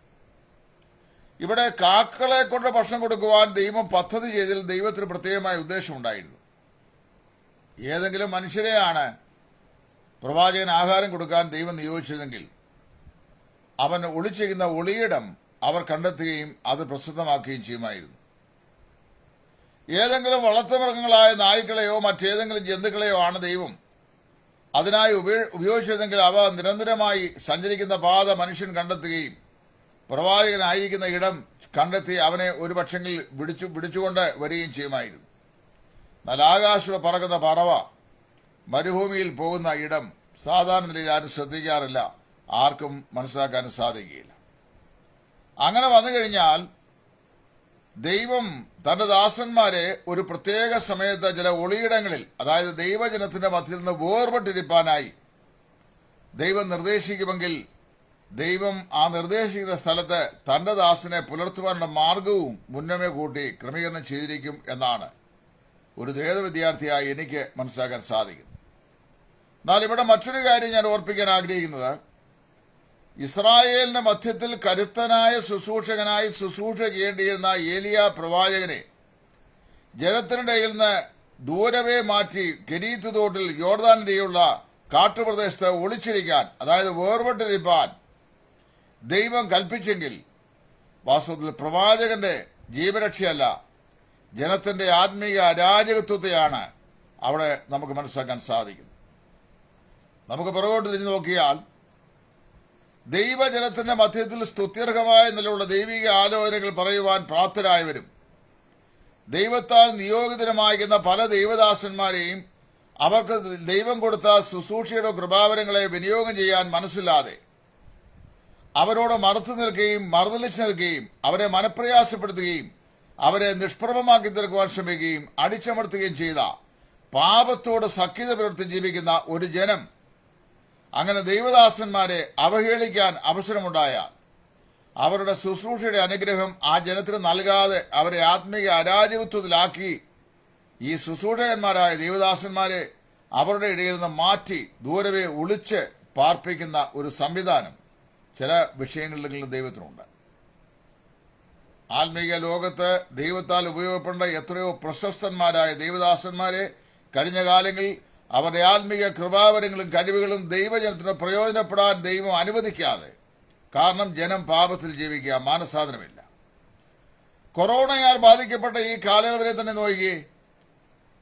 ഇവിടെ കാക്കകളെ കൊണ്ട് ഭക്ഷണം കൊടുക്കുവാൻ ദൈവം പദ്ധതി ചെയ്തതിൽ ദൈവത്തിന് പ്രത്യേകമായ ഉദ്ദേശമുണ്ടായിരുന്നു. ഏതെങ്കിലും മനുഷ്യരെയാണ് പ്രവാചകൻ ആഹാരം കൊടുക്കാൻ ദൈവം നിയോഗിച്ചതെങ്കിൽ അവൻ ഒളിച്ചിരിക്കുന്ന ഒളിയിടം അവർ കണ്ടെത്തുകയും അത് പ്രസിദ്ധമാക്കുകയും ചെയ്യുമായിരുന്നു. ഏതെങ്കിലും വളർത്തുമൃഗങ്ങളായ നായ്ക്കളെയോ മറ്റേതെങ്കിലും ജന്തുക്കളെയോ ആണ് ദൈവം അതിനായി ഉപയോഗിച്ചതെങ്കിൽ അവ നിരന്തരമായി സഞ്ചരിക്കുന്ന പാത മനുഷ്യൻ കണ്ടെത്തുകയും പ്രവാചകനായിരിക്കുന്ന ഇടം കണ്ടെത്തി അവനെ ഒരു പക്ഷെങ്കിൽ പിടിച്ചുകൊണ്ട് വരികയും ചെയ്യുമായിരുന്നു. എന്നാൽ ആകാശത്ത് പറക്കുന്ന പറവ മരുഭൂമിയിൽ പോകുന്ന ഇടം സാധാരണ നിലയിൽ ആരും ശ്രദ്ധിക്കാറില്ല, ആർക്കും മനസ്സിലാക്കാനും സാധിക്കുകയില്ല. അങ്ങനെ വന്നു കഴിഞ്ഞാൽ ദൈവം തന്റെ ദാസന്മാരെ ഒരു പ്രത്യേക സമയത്ത് ചില ഒളിയിടങ്ങളിൽ, അതായത് ദൈവജനത്തിന്റെ മധ്യത്തിൽ നിന്ന് വേർപെട്ടിരിപ്പാനായി ദൈവം നിർദ്ദേശിക്കുമെങ്കിൽ ദൈവം ആ നിർദ്ദേശിക്കുന്ന സ്ഥലത്ത് തന്റെ ദാസനെ പുലർത്തുവാനുള്ള മാർഗവും മുന്നമേ കൂട്ടി ക്രമീകരണം ചെയ്തിരിക്കും എന്നാണ് ഒരു വേദവിദ്യാർത്ഥിയായി എനിക്ക് മനസ്സിലാക്കാൻ സാധിക്കുന്നത്. എന്നാൽ ഇവിടെ മറ്റൊരു കാര്യം ഞാൻ ഓർപ്പിക്കാൻ ആഗ്രഹിക്കുന്നത്, ഇസ്രായേലിന്റെ മധ്യത്തിൽ കരുത്തനായ ശുശ്രൂഷകനായി ശുശ്രൂഷ ചെയ്യേണ്ടിയിരുന്ന ഏലിയ പ്രവാചകനെ ജനത്തിനിടയിൽ നിന്ന് ദൂരവേ മാറ്റി കെരീത്ത് തോട്ടിൽ യോർദാനിടെയുള്ള കാട്ടുപ്രദേശത്ത് ഒളിച്ചിരിക്കാൻ, അതായത് വേർപെട്ടിരിപ്പാൻ ദൈവം കൽപ്പിച്ചെങ്കിൽ വാസ്തവത്തിൽ പ്രവാചകന്റെ ജീവരക്ഷയല്ല, ജനത്തിന്റെ ആത്മീയ അരാജകത്വത്തെയാണ് അവിടെ നമുക്ക് മനസ്സിലാക്കാൻ സാധിക്കുന്നത്. നമുക്ക് പുറകോട്ട് തിരിഞ്ഞു നോക്കിയാൽ ദൈവജനത്തിന്റെ മധ്യത്തിൽ സ്തുത്യർഹമായ നിലയുള്ള ദൈവിക ആലോചനകൾ പറയുവാൻ പ്രാപ്തരായവരും ദൈവത്താൽ നിയോഗിതരമായിരിക്കുന്ന പല ദൈവദാസന്മാരെയും അവർക്ക് ദൈവം കൊടുത്ത ശുശ്രൂഷയുടെ കൃപാവരങ്ങളെ വിനിയോഗം ചെയ്യാൻ മനസ്സില്ലാതെ അവരോട് മറുത്തു നിൽക്കുകയും മറുതലിച്ചു നിൽക്കുകയും അവരെ മനപ്രയാസപ്പെടുത്തുകയും അവരെ നിഷ്പ്രഭമാക്കി തീർക്കുവാൻ ശ്രമിക്കുകയും അടിച്ചമർത്തുകയും ചെയ്ത പാപത്തോട് സഖ്യത പുലർത്തി ജീവിക്കുന്ന ഒരു ജനം അങ്ങനെ ദൈവദാസന്മാരെ അവഹേളിക്കാൻ അവസരമുണ്ടായാൽ അവരുടെ ശുശ്രൂഷയുടെ അനുഗ്രഹം ആ ജനത്തിന് നൽകാതെ അവരെ ആത്മീയ അരാജകത്വത്തിലാക്കി ഈ ശുശ്രൂഷകന്മാരായ ദൈവദാസന്മാരെ അവരുടെ ഇടയിൽ നിന്ന് മാറ്റി ദൂരവേ ഒളിച്ച് പാർപ്പിക്കുന്ന ഒരു സംവിധാനം ചില വിഷയങ്ങളിലെങ്കിലും ദൈവത്തിനുണ്ട്. ആത്മീയ ലോകത്ത് ദൈവത്താൽ ഉപയോഗപ്പെടേണ്ട എത്രയോ പ്രശസ്തന്മാരായ ദൈവദാസന്മാരെ കഴിഞ്ഞ കാലങ്ങളിൽ അവരുടെ ആത്മീയ കൃപാവരങ്ങളും കഴിവുകളും ദൈവജനത്തിന് പ്രയോജനപ്പെടാൻ ദൈവം അനുവദിക്കാതെ, കാരണം ജനം പാപത്തിൽ ജീവിക്കുക, മാനസാന്തരമില്ല. കൊറോണയാൽ ബാധിക്കപ്പെട്ട ഈ കാലയളവിനെ തന്നെ നോക്കി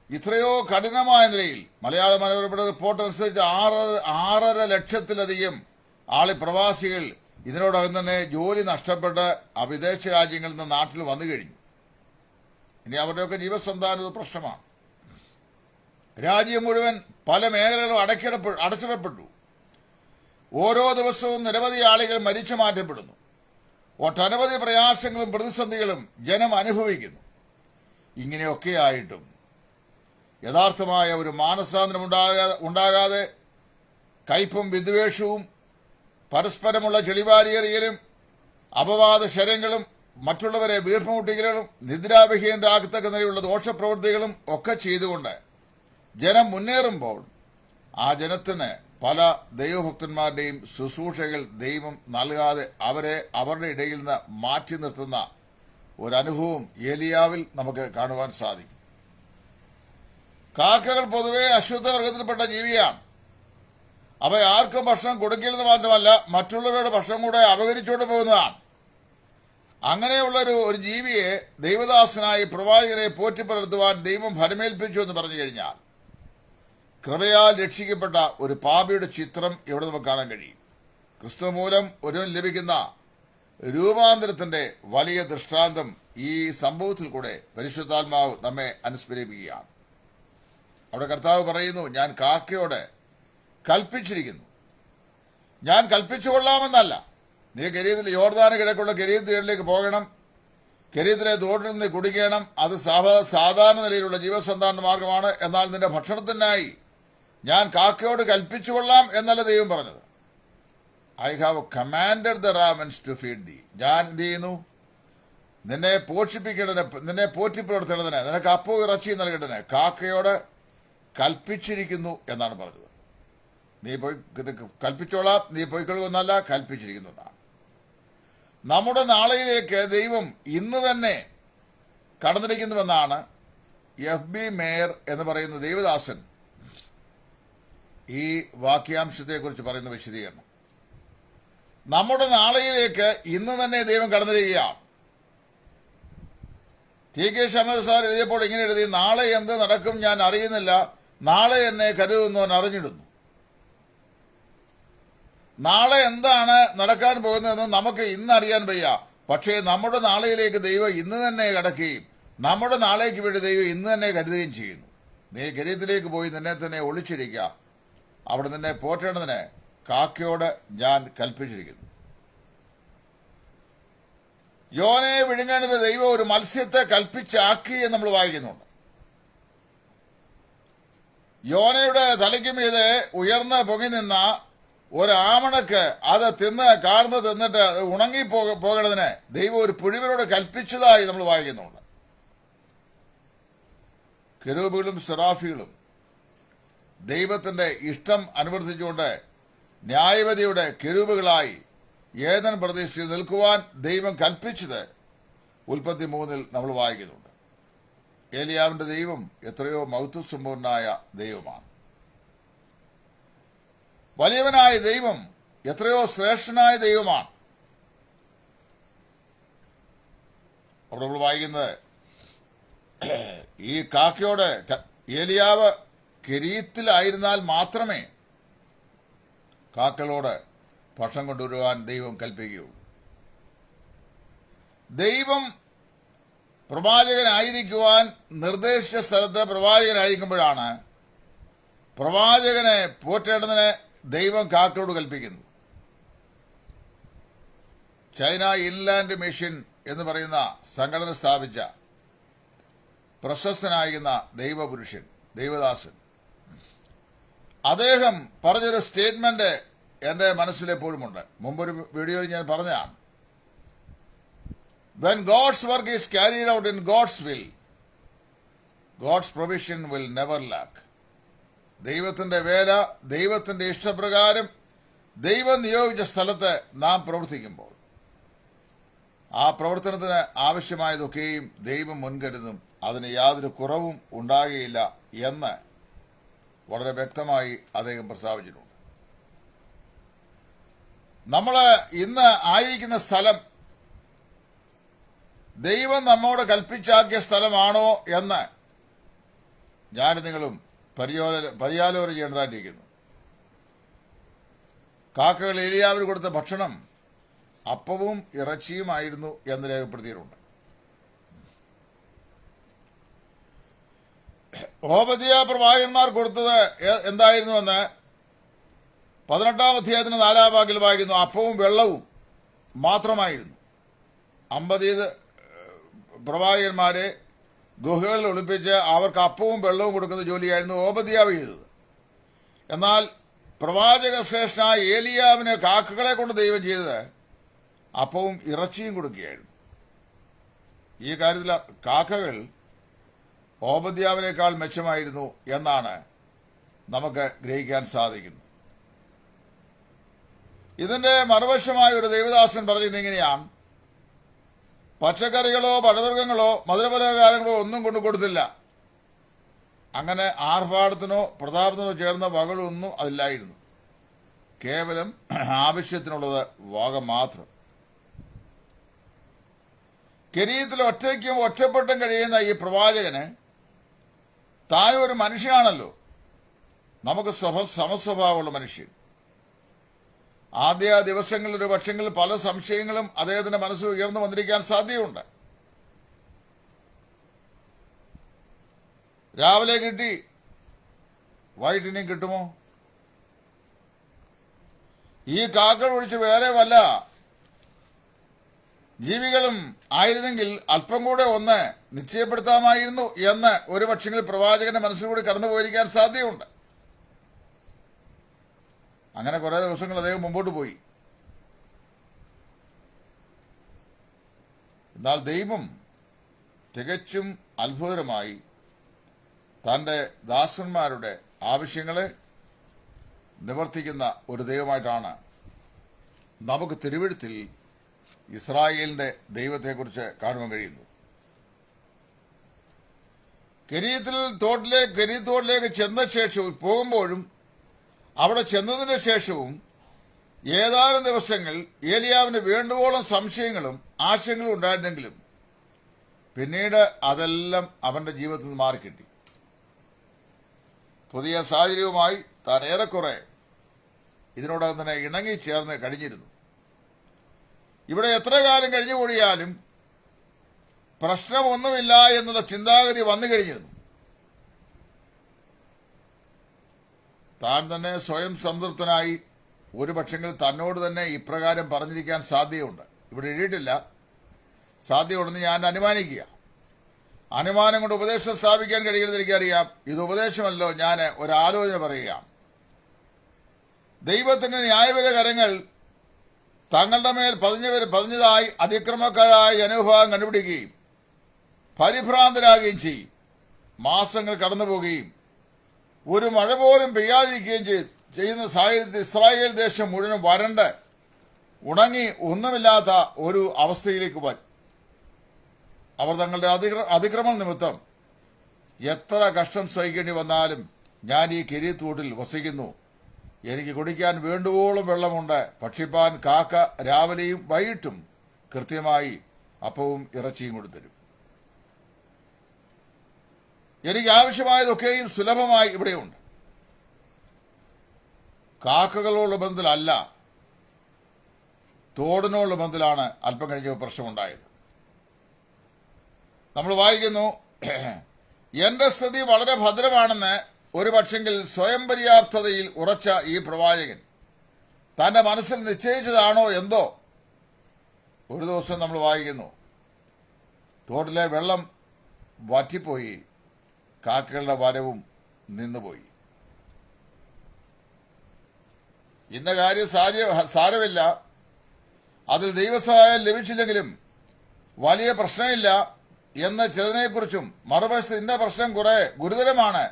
ഇത്രയോ കഠിനമായ നിലയിൽ മലയാള മനോരമയുടെ റിപ്പോർട്ട് അനുസരിച്ച് 6.5 ലക്ഷത്തിലധികം പ്രവാസികൾ ഇതിനോടകം തന്നെ ജോലി നഷ്ടപ്പെട്ട് വിദേശ രാജ്യങ്ങളിൽ നിന്ന് നാട്ടിൽ വന്നു കഴിഞ്ഞു. ഇനി അവരുടെയൊക്കെ ജീവസന്ധാനം ഒരു പ്രശ്നമാണ്. രാജ്യം മുഴുവൻ പല മേഖലകളും അടച്ചിടപ്പെട്ടു. ഓരോ ദിവസവും നിരവധി ആളുകൾ മരിച്ചു മാറ്റപ്പെടുന്നു. ഒട്ടനവധി പ്രയാസങ്ങളും പ്രതിസന്ധികളും ജനം അനുഭവിക്കുന്നു. ഇങ്ങനെയൊക്കെ ആയിട്ടും യഥാർത്ഥമായ ഒരു മാനസാന്തരം ഉണ്ടാകാതെ കയ്പും വിദ്വേഷവും പരസ്പരമുള്ള ചെളിവാരിയെറിയലും അപവാദ ശരങ്ങളും മറ്റുള്ളവരെ വീർപ്പുമുട്ടിക്കലും നിദ്രാവിഹീനരാകത്തക്ക നിലയുള്ള ദോഷപ്രവൃത്തികളും ഒക്കെ ചെയ്തുകൊണ്ട് ജനം മുന്നേറുമ്പോൾ ആ ജനത്തിന് പല ദൈവഭക്തന്മാരുടെയും ശുശ്രൂഷകൾ ദൈവം നൽകാതെ അവരെ അവരുടെ ഇടയിൽ നിന്ന് മാറ്റി നിർത്തുന്ന ഒരനുഭവം ഏലിയാവിൽ നമുക്ക് കാണുവാൻ സാധിക്കും. കാക്കകൾ പൊതുവെ അശുദ്ധ വർഗത്തിൽപ്പെട്ട ജീവിയാണ്. അവ ആർക്കും ഭക്ഷണം കൊടുക്കില്ലെന്ന് മാത്രമല്ല മറ്റുള്ളവരുടെ ഭക്ഷണം കൂടെ അപഹരിച്ചുകൊണ്ട് പോകുന്നതാണ്. അങ്ങനെയുള്ള ഒരു ജീവിയെ ദൈവദാസനായി പ്രവാചകനെ പോറ്റിപ്പുലർത്തുവാൻ ദൈവം ഫലമേൽപ്പിച്ചു എന്ന് പറഞ്ഞു കഴിഞ്ഞാൽ കൃപയാൽ രക്ഷിക്കപ്പെട്ട ഒരു പാപിയുടെ ചിത്രം ഇവിടെ നമുക്ക് കാണാൻ കഴിയും. ക്രിസ്തു മൂലം ഒരുവൻ ലഭിക്കുന്ന രൂപാന്തരത്തിന്റെ വലിയ ദൃഷ്ടാന്തം ഈ സംഭവത്തിൽ കൂടെ പരിശുദ്ധാത്മാവ് നമ്മെ അനുസ്മരിപ്പിക്കുകയാണ്. അവിടെ കർത്താവ് പറയുന്നു, ഞാൻ കാക്കയോട് കൽപ്പിച്ചിരിക്കുന്നു. ഞാൻ കൽപ്പിച്ചു കൊള്ളാമെന്നല്ല, നീ കെരീത്തിൽ യോർദാന് കിഴക്കുള്ള കെരീത്ത് തീരിലേക്ക് പോകണം, കെരീത്തിലെ തോട്ടിൽ നിന്ന് കുടിക്കണം, അത് സാധാരണ നിലയിലുള്ള ജീവസന്ധാരണ മാർഗമാണ്. എന്നാൽ നിന്റെ ഭക്ഷണത്തിനായി ഞാൻ കാക്കയോട് കൽപ്പിച്ചു കൊള്ളാം എന്നല്ല ദൈവം പറഞ്ഞത്. I have commanded the ravens to feed thee. ഞാൻ എന്ത് ചെയ്യുന്നു? നിന്നെ പോഷിപ്പിക്കേണ്ടതിന്, നിന്നെ പോറ്റിപ്പുലർത്തേണ്ടതിന്, നിനക്ക് അപ്പവും ഇറച്ചിയും നൽകേണ്ടതിന് കാക്കയോട് കൽപ്പിച്ചിരിക്കുന്നു എന്നാണ് പറഞ്ഞത്. നീ പോയി കൽപ്പിച്ചോളാം, നീ പോയിക്കൊള്ളുമെന്നല്ല, കൽപ്പിച്ചിരിക്കുന്നതാണ്. നമ്മുടെ നാളെയിലേക്ക് ദൈവം ഇന്ന് തന്നെ കടന്നിരിക്കുന്നുവെന്നാണ് FB മേയർ എന്ന് പറയുന്ന ദൈവദാസൻ ഈ വാക്യാംശത്തെക്കുറിച്ച് പറയുന്ന വിശദീകരണം. നമ്മുടെ നാളെയിലേക്ക് ഇന്ന് തന്നെ ദൈവം കടന്നിരിക്കുകയാണ്. TK ശമർ സാർ എഴുതിയപ്പോൾ ഇങ്ങനെ എഴുതി, നാളെ എന്ത് നടക്കും ഞാൻ അറിയുന്നില്ല, നാളെ എന്നെ കരുതുന്നവൻ അറിഞ്ഞിടുന്നു. നാളെ എന്താണ് നടക്കാൻ പോകുന്നതെന്ന് നമുക്ക് ഇന്ന് അറിയാൻ വയ്യ. പക്ഷേ നമ്മുടെ നാളെയിലേക്ക് ദൈവം ഇന്ന് തന്നെ കടക്കുകയും നമ്മുടെ നാളേക്ക് വേണ്ടി ദൈവം ഇന്ന് തന്നെ കരുതുകയും ചെയ്യുന്നു. നീ കെരീത്തിലേക്ക് പോയി നിന്നെ തന്നെ ഒളിച്ചിരിക്കുക, അവിടെ നിന്നെ പോറ്റേണ്ടതിന് കാക്കയോട് ഞാൻ കൽപ്പിച്ചിരിക്കുന്നു. യോനയെ വിഴുങ്ങേണ്ടത് ദൈവം ഒരു മത്സ്യത്തെ കൽപ്പിച്ചാക്കി എന്ന് നമ്മൾ വായിക്കുന്നുണ്ട്. യോനയുടെ തലയ്ക്ക് മീതെ ഉയർന്ന് പൊങ്ങി നിന്ന ഒരാമണക്ക് അത് കാർന്ന് തിന്നിട്ട് ഉണങ്ങി പോകേണ്ടതിന് ദൈവം ഒരു പുഴുവിനോട് കൽപ്പിച്ചതായി നമ്മൾ വായിക്കുന്നുണ്ട്. കെരൂബുകളും സെറാഫികളും ദൈവത്തിന്റെ ഇഷ്ടം അനുവർത്തിച്ചുകൊണ്ട് ന്യായവതിയുടെ കെരൂബുകളായി ഏദൻ പ്രദേശത്തിൽ നിൽക്കുവാൻ ദൈവം കൽപ്പിച്ചത് ഉൽപ്പത്തി 3 നമ്മൾ വായിക്കുന്നുണ്ട്. ഏലിയാവിന്റെ ദൈവം എത്രയോ മഹത്വസമ്പൂർണനായ ദൈവമാണ്. വലിയവനായ ദൈവം എത്രയോ ശ്രേഷ്ഠനായ ദൈവമാണ്. അവിടെ നമ്മൾ വായിക്കുന്നത് ഈ കാക്കയോട് ഏലിയാവ് കെരീത്തിലായിരുന്നാൽ മാത്രമേ കാക്കകളോട് ഭക്ഷണം കൊണ്ടുവരുവാൻ ദൈവം കൽപ്പിക്കുകയുള്ളൂ. ദൈവം പ്രവാചകനായിരിക്കുവാൻ നിർദ്ദേശിച്ച സ്ഥലത്ത് പ്രവാചകനായിരിക്കുമ്പോഴാണ് പ്രവാചകനെ പോറ്റേണ്ടതിന് ദൈവം കാക്കകളോട് കൽപ്പിക്കുന്നത്. ചൈന ഇൻലാൻഡ് മിഷൻ എന്ന് പറയുന്ന സംഘടന സ്ഥാപിച്ച പ്രശസ്തനായിരുന്ന ദൈവപുരുഷൻ, ദൈവദാസൻ, അദ്ദേഹം പറഞ്ഞൊരു സ്റ്റേറ്റ്മെന്റ് എൻ്റെ മനസ്സിലെപ്പോഴുമുണ്ട്. മുമ്പൊരു വീഡിയോയിൽ ഞാൻ പറഞ്ഞതാണ്. When God's work is carried out in God's will, God's provision will never lack. ദൈവത്തിൻ്റെ വേല ദൈവത്തിൻ്റെ ഇഷ്ടപ്രകാരം ദൈവം നിയോഗിച്ച സ്ഥലത്ത് നാം പ്രവർത്തിക്കുമ്പോൾ ആ പ്രവർത്തനത്തിന് ആവശ്യമായതൊക്കെയും ദൈവം മുൻകരുതും, അതിന് യാതൊരു കുറവും ഉണ്ടാകുകയില്ല എന്ന് വളരെ വ്യക്തമായി അദ്ദേഹം പ്രസ്താവിച്ചിട്ടുണ്ട്. നമ്മൾ ഇന്ന് ആയിരിക്കുന്ന സ്ഥലം ദൈവം നമ്മോട് കൽപ്പിച്ചാക്കിയ സ്ഥലമാണോ എന്ന് ഞാൻ നിങ്ങളും പര്യാലോചന ചെയ്യേണ്ടതായിട്ടിരിക്കുന്നു. കാക്കകൾ ഏലിയാവിന് കൊടുത്ത ഭക്ഷണം അപ്പവും ഇറച്ചിയുമായിരുന്നു എന്ന് രേഖപ്പെടുത്തിയിട്ടുണ്ട്. ഓബദ്യ പ്രവാചകന്മാർ കൊടുത്തത് എന്തായിരുന്നുവെന്ന് 18-ാം അധ്യായത്തിന് 4-ാം വാക്യത്തിൽ വായിക്കുന്നു. അപ്പവും വെള്ളവും മാത്രമായിരുന്നു. 50 പ്രവാചകന്മാരെ ഗുഹകളിൽ ഒളിപ്പിച്ച് അവർക്ക് അപ്പവും വെള്ളവും കൊടുക്കുന്ന ജോലിയായിരുന്നു ഓബദ്യാവ് ചെയ്തത്. എന്നാൽ പ്രവാചക ശ്രേഷ്ഠനായ ഏലിയാവിന് കാക്കകളെ കൊണ്ട് ദൈവം ചെയ്തത് അപ്പവും ഇറച്ചിയും കൊടുക്കുകയായിരുന്നു. ഈ കാര്യത്തിൽ കാക്കകൾ ഓബദ്യാവിനേക്കാൾ മെച്ചമായിരുന്നു എന്നാണ് നമുക്ക് ഗ്രഹിക്കാൻ സാധിക്കുന്നത്. ഇതിൻ്റെ മറുവശമായ ഒരു ദൈവദാസൻ പറഞ്ഞത് ഇങ്ങനെയാണ്: പച്ചക്കറികളോ പഴവർഗ്ഗങ്ങളോ മധുരപലഹാരങ്ങളോ ഒന്നും കൊണ്ടു കൊടുത്തില്ല. അങ്ങനെ ആർഭാടത്തിനോ പ്രതാപത്തിനോ ചേർന്ന വകളൊന്നും അതില്ലായിരുന്നു. കേവലം ആവശ്യത്തിനുള്ളത് വക മാത്രം. കെരീത്തിൽ ഒറ്റയ്ക്കും ഒറ്റപ്പെട്ടും കഴിയുന്ന ഈ പ്രവാചകന് താനും ഒരു മനുഷ്യനാണല്ലോ, നമുക്ക് സമസ്വഭാവമുള്ള മനുഷ്യൻ. ആദ്യ ദിവസങ്ങളിൽ ഒരു പക്ഷെങ്കിൽ പല സംശയങ്ങളും അദ്ദേഹത്തിന്റെ മനസ്സിൽ ഉയർന്നു വന്നിരിക്കാൻ സാധ്യതയുണ്ട്. രാവിലെ കിട്ടി, വൈകിട്ടിനെയും കിട്ടുമോ? ഈ കാക്കൾ ഒഴിച്ച് വേറെ വല്ല ജീവികളും ആയിരുന്നെങ്കിൽ അല്പം കൂടെ ഒന്ന് നിശ്ചയപ്പെടുത്താമായിരുന്നു എന്ന് ഒരു പക്ഷെങ്കിൽ പ്രവാചകന്റെ മനസ്സിലൂടെ കടന്നു പോയിരിക്കാൻ സാധ്യതയുണ്ട്. അങ്ങനെ കുറേ ദിവസങ്ങൾ അദ്ദേഹം മുമ്പോട്ട് പോയി. എന്നാൽ ദൈവം തികച്ചും അത്ഭുതകരമായി തൻ്റെ ദാസന്മാരുടെ ആവശ്യങ്ങളെ നിവർത്തിക്കുന്ന ഒരു ദൈവമായിട്ടാണ് നമുക്ക് തിരുവെഴുത്തിൽ ഇസ്രായേലിൻ്റെ ദൈവത്തെക്കുറിച്ച് കാണുവാൻ കഴിയുന്നത്. കെരീത്ത് തോട്ടിലേക്ക് ചെന്ന ശേഷവും പോകുമ്പോഴും അവിടെ ചെന്നതിന് ശേഷവും ഏതാനും ദിവസങ്ങൾ ഏലിയാവിന് വേണ്ടുവോളം സംശയങ്ങളും ആശയങ്ങളും ഉണ്ടായിരുന്നെങ്കിലും പിന്നീട് അതെല്ലാം അവൻ്റെ ജീവിതത്തിൽ നിന്ന് മാറിക്കിട്ടി. പുതിയ സാഹചര്യവുമായി താൻ ഏറെക്കുറെ ഇതിനോടകം തന്നെ ഇണങ്ങിച്ചേർന്ന് കഴിഞ്ഞിരുന്നു. ഇവിടെ എത്ര കാലം കഴിഞ്ഞുകൂടിയാലും പ്രശ്നമൊന്നുമില്ല എന്നുള്ള ചിന്താഗതി വന്നു കഴിഞ്ഞിരുന്നു. താൻ തന്നെ സ്വയം സംതൃപ്തനായി ഒരു പക്ഷെങ്കിൽ തന്നോട് തന്നെ ഇപ്രകാരം പറഞ്ഞിരിക്കാൻ സാധ്യതയുണ്ട്. ഇവിടെ എഴുതിയിട്ടില്ല, സാധ്യതയുണ്ടെന്ന് ഞാൻ അനുമാനിക്കുക. അനുമാനം കൊണ്ട് ഉപദേശം സ്ഥാപിക്കാൻ കഴിയുന്നത് എനിക്കറിയാം. ഇത് ഉപദേശമല്ലോ, ഞാൻ ഒരാലോചന പറയുകയാണ്. ദൈവത്തിൻ്റെ ന്യായപര കരങ്ങൾ തങ്ങളുടെ മേൽ പതിഞ്ഞതായി അതിക്രമക്കാരായ ജനവിഭാഗം കണ്ടുപിടിക്കുകയും പരിഭ്രാന്തരാകുകയും ചെയ്യും. മാസങ്ങൾ കടന്നു പോവുകയും ഒരു മഴ പോലും പെയ്യാതിരിക്കുകയും ചെയ്യുന്ന സാഹചര്യത്തിൽ ഇസ്രായേൽ ദേശം മുഴുവൻ വരണ്ട് ഉണങ്ങി ഒന്നുമില്ലാത്ത ഒരു അവസ്ഥയിലേക്ക് വരും. അവർ തങ്ങളുടെ അതിക്രമം നിമിത്തം എത്ര കഷ്ടം സഹിക്കേണ്ടി വന്നാലും ഞാൻ ഈ കിരീത്തോട്ടിൽ വസിക്കുന്നു. എനിക്ക് കുടിക്കാൻ വേണ്ടുവോളം വെള്ളമുണ്ട്. ഭക്ഷിപ്പാൻ കാക്ക രാവിലെയും വൈകിട്ടും കൃത്യമായി അപ്പവും ഇറച്ചിയും കൊടുത്തരും. എനിക്ക് ആവശ്യമായതൊക്കെയും സുലഭമായി ഇവിടെയുണ്ട്. കാക്കകളോടുള്ള ബന്ധത്തിലല്ല, തോടിനോടുള്ള ബന്ധത്തിലാണ് അല്പം കഴിഞ്ഞ പ്രശ്നമുണ്ടായത്. നമ്മൾ വായിക്കുന്നു, എൻ്റെ സ്ഥിതി വളരെ ഭദ്രമാണെന്ന് ഒരു പക്ഷെങ്കിൽ സ്വയം പര്യാപ്തതയിൽ ഉറച്ച ഈ പ്രവാചകൻ തൻ്റെ മനസ്സിൽ നിശ്ചയിച്ചതാണോ എന്തോ. ഒരു ദിവസം നമ്മൾ വായിക്കുന്നു, തോട്ടിലെ വെള്ളം വറ്റിപ്പോയി, കാക്കകളുടെ വരവും നിന്നുപോയി. ഇന്ന കാര്യം സാരമില്ല, അതിൽ ദൈവസഹായം ലഭിച്ചില്ലെങ്കിലും വലിയ പ്രശ്നമില്ല എന്ന ചിലതിനെക്കുറിച്ചും, മറുവശത്ത് ഇന്ന പ്രശ്നം കുറെ ഗുരുതരമാണ്,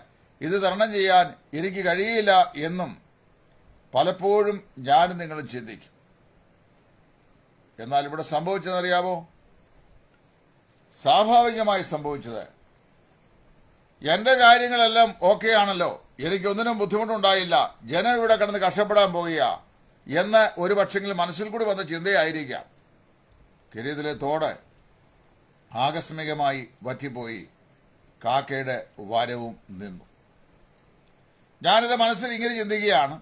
ഇത് തരണം ചെയ്യാൻ എനിക്ക് കഴിയില്ല എന്നും പലപ്പോഴും ഞാനും നിങ്ങളും ചിന്തിക്കും. എന്നാൽ ഇവിടെ സംഭവിച്ചതെന്നറിയാമോ? സ്വാഭാവികമായി സംഭവിച്ചത്, എൻ്റെ കാര്യങ്ങളെല്ലാം ഓക്കെ ആണല്ലോ, എനിക്കൊന്നിനും ബുദ്ധിമുട്ടുണ്ടായില്ല, ജനം ഇവിടെ കിടന്ന് കഷ്ടപ്പെടാൻ പോകുക എന്ന് ഒരു പക്ഷെങ്കിലും മനസ്സിൽ കൂടി വന്ന ചിന്തയായിരിക്കാം. കിരീതിലെ തോട് ആകസ്മികമായി വറ്റിപ്പോയി, കാക്കയുടെ വരവും നിന്നു. ഞാനെൻ്റെ മനസ്സിൽ ഇങ്ങനെ ചിന്തിക്കുകയാണ്,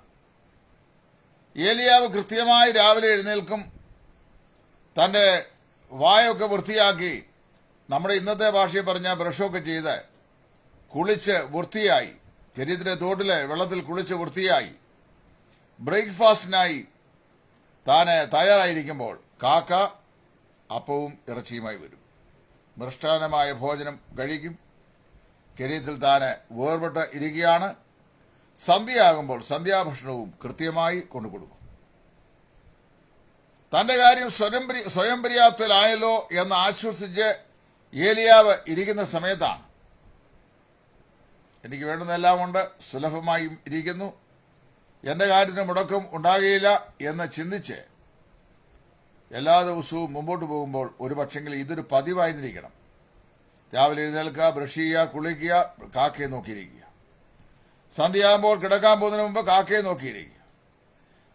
ഏലിയാവ് കൃത്യമായി രാവിലെ എഴുന്നേൽക്കും, തൻ്റെ വായൊക്കെ വൃത്തിയാക്കി, നമ്മുടെ ഇന്നത്തെ ഭാഷയിൽ പറഞ്ഞ ബ്രഷൊക്കെ ചെയ്ത് കുളിച്ച് വൃത്തിയായി, കിരീതിലെ തോട്ടിലെ വെള്ളത്തിൽ കുളിച്ച് വൃത്തിയായി ബ്രേക്ക്ഫാസ്റ്റിനായി താന് തയ്യാറായിരിക്കുമ്പോൾ കാക്ക അപ്പവും ഇറച്ചിയുമായി വരും. മൃഷ്ടാനമായ ഭോജനം കഴിക്കും. കിരീത്തിൽ താന് വേർപെട്ട് ഇരിക്കുകയാണ്. സന്ധ്യയാകുമ്പോൾ സന്ധ്യാഭക്ഷണവും കൃത്യമായി കൊണ്ടുകൊടുക്കും. തൻ്റെ കാര്യം സ്വയം പര്യാപ്തത്തിലായല്ലോ എന്ന് ആശ്വസിച്ച് ഏലിയാവ് ഇരിക്കുന്ന സമയത്താണ്, എനിക്ക് വേണ്ടുന്നതെല്ലാം ഉണ്ട്, സുലഭമായും ഇരിക്കുന്നു, എൻ്റെ കാര്യത്തിന് മുടക്കം ഉണ്ടാകുകയില്ല എന്ന് ചിന്തിച്ച് എല്ലാ ദിവസവും മുമ്പോട്ട് പോകുമ്പോൾ ഒരു പക്ഷെങ്കിൽ ഇതൊരു പതിവായിരുന്നിരിക്കണം. രാവിലെ എഴുന്നേൽക്കുക, ബ്രഷ് ചെയ്യുക, കുളിക്കുക, കാക്കയെ നോക്കിയിരിക്കുക. സന്ധ്യയാകുമ്പോൾ കിടക്കാൻ പോകുന്നതിന് മുമ്പ് കാക്കയെ നോക്കിയിരിക്കുക.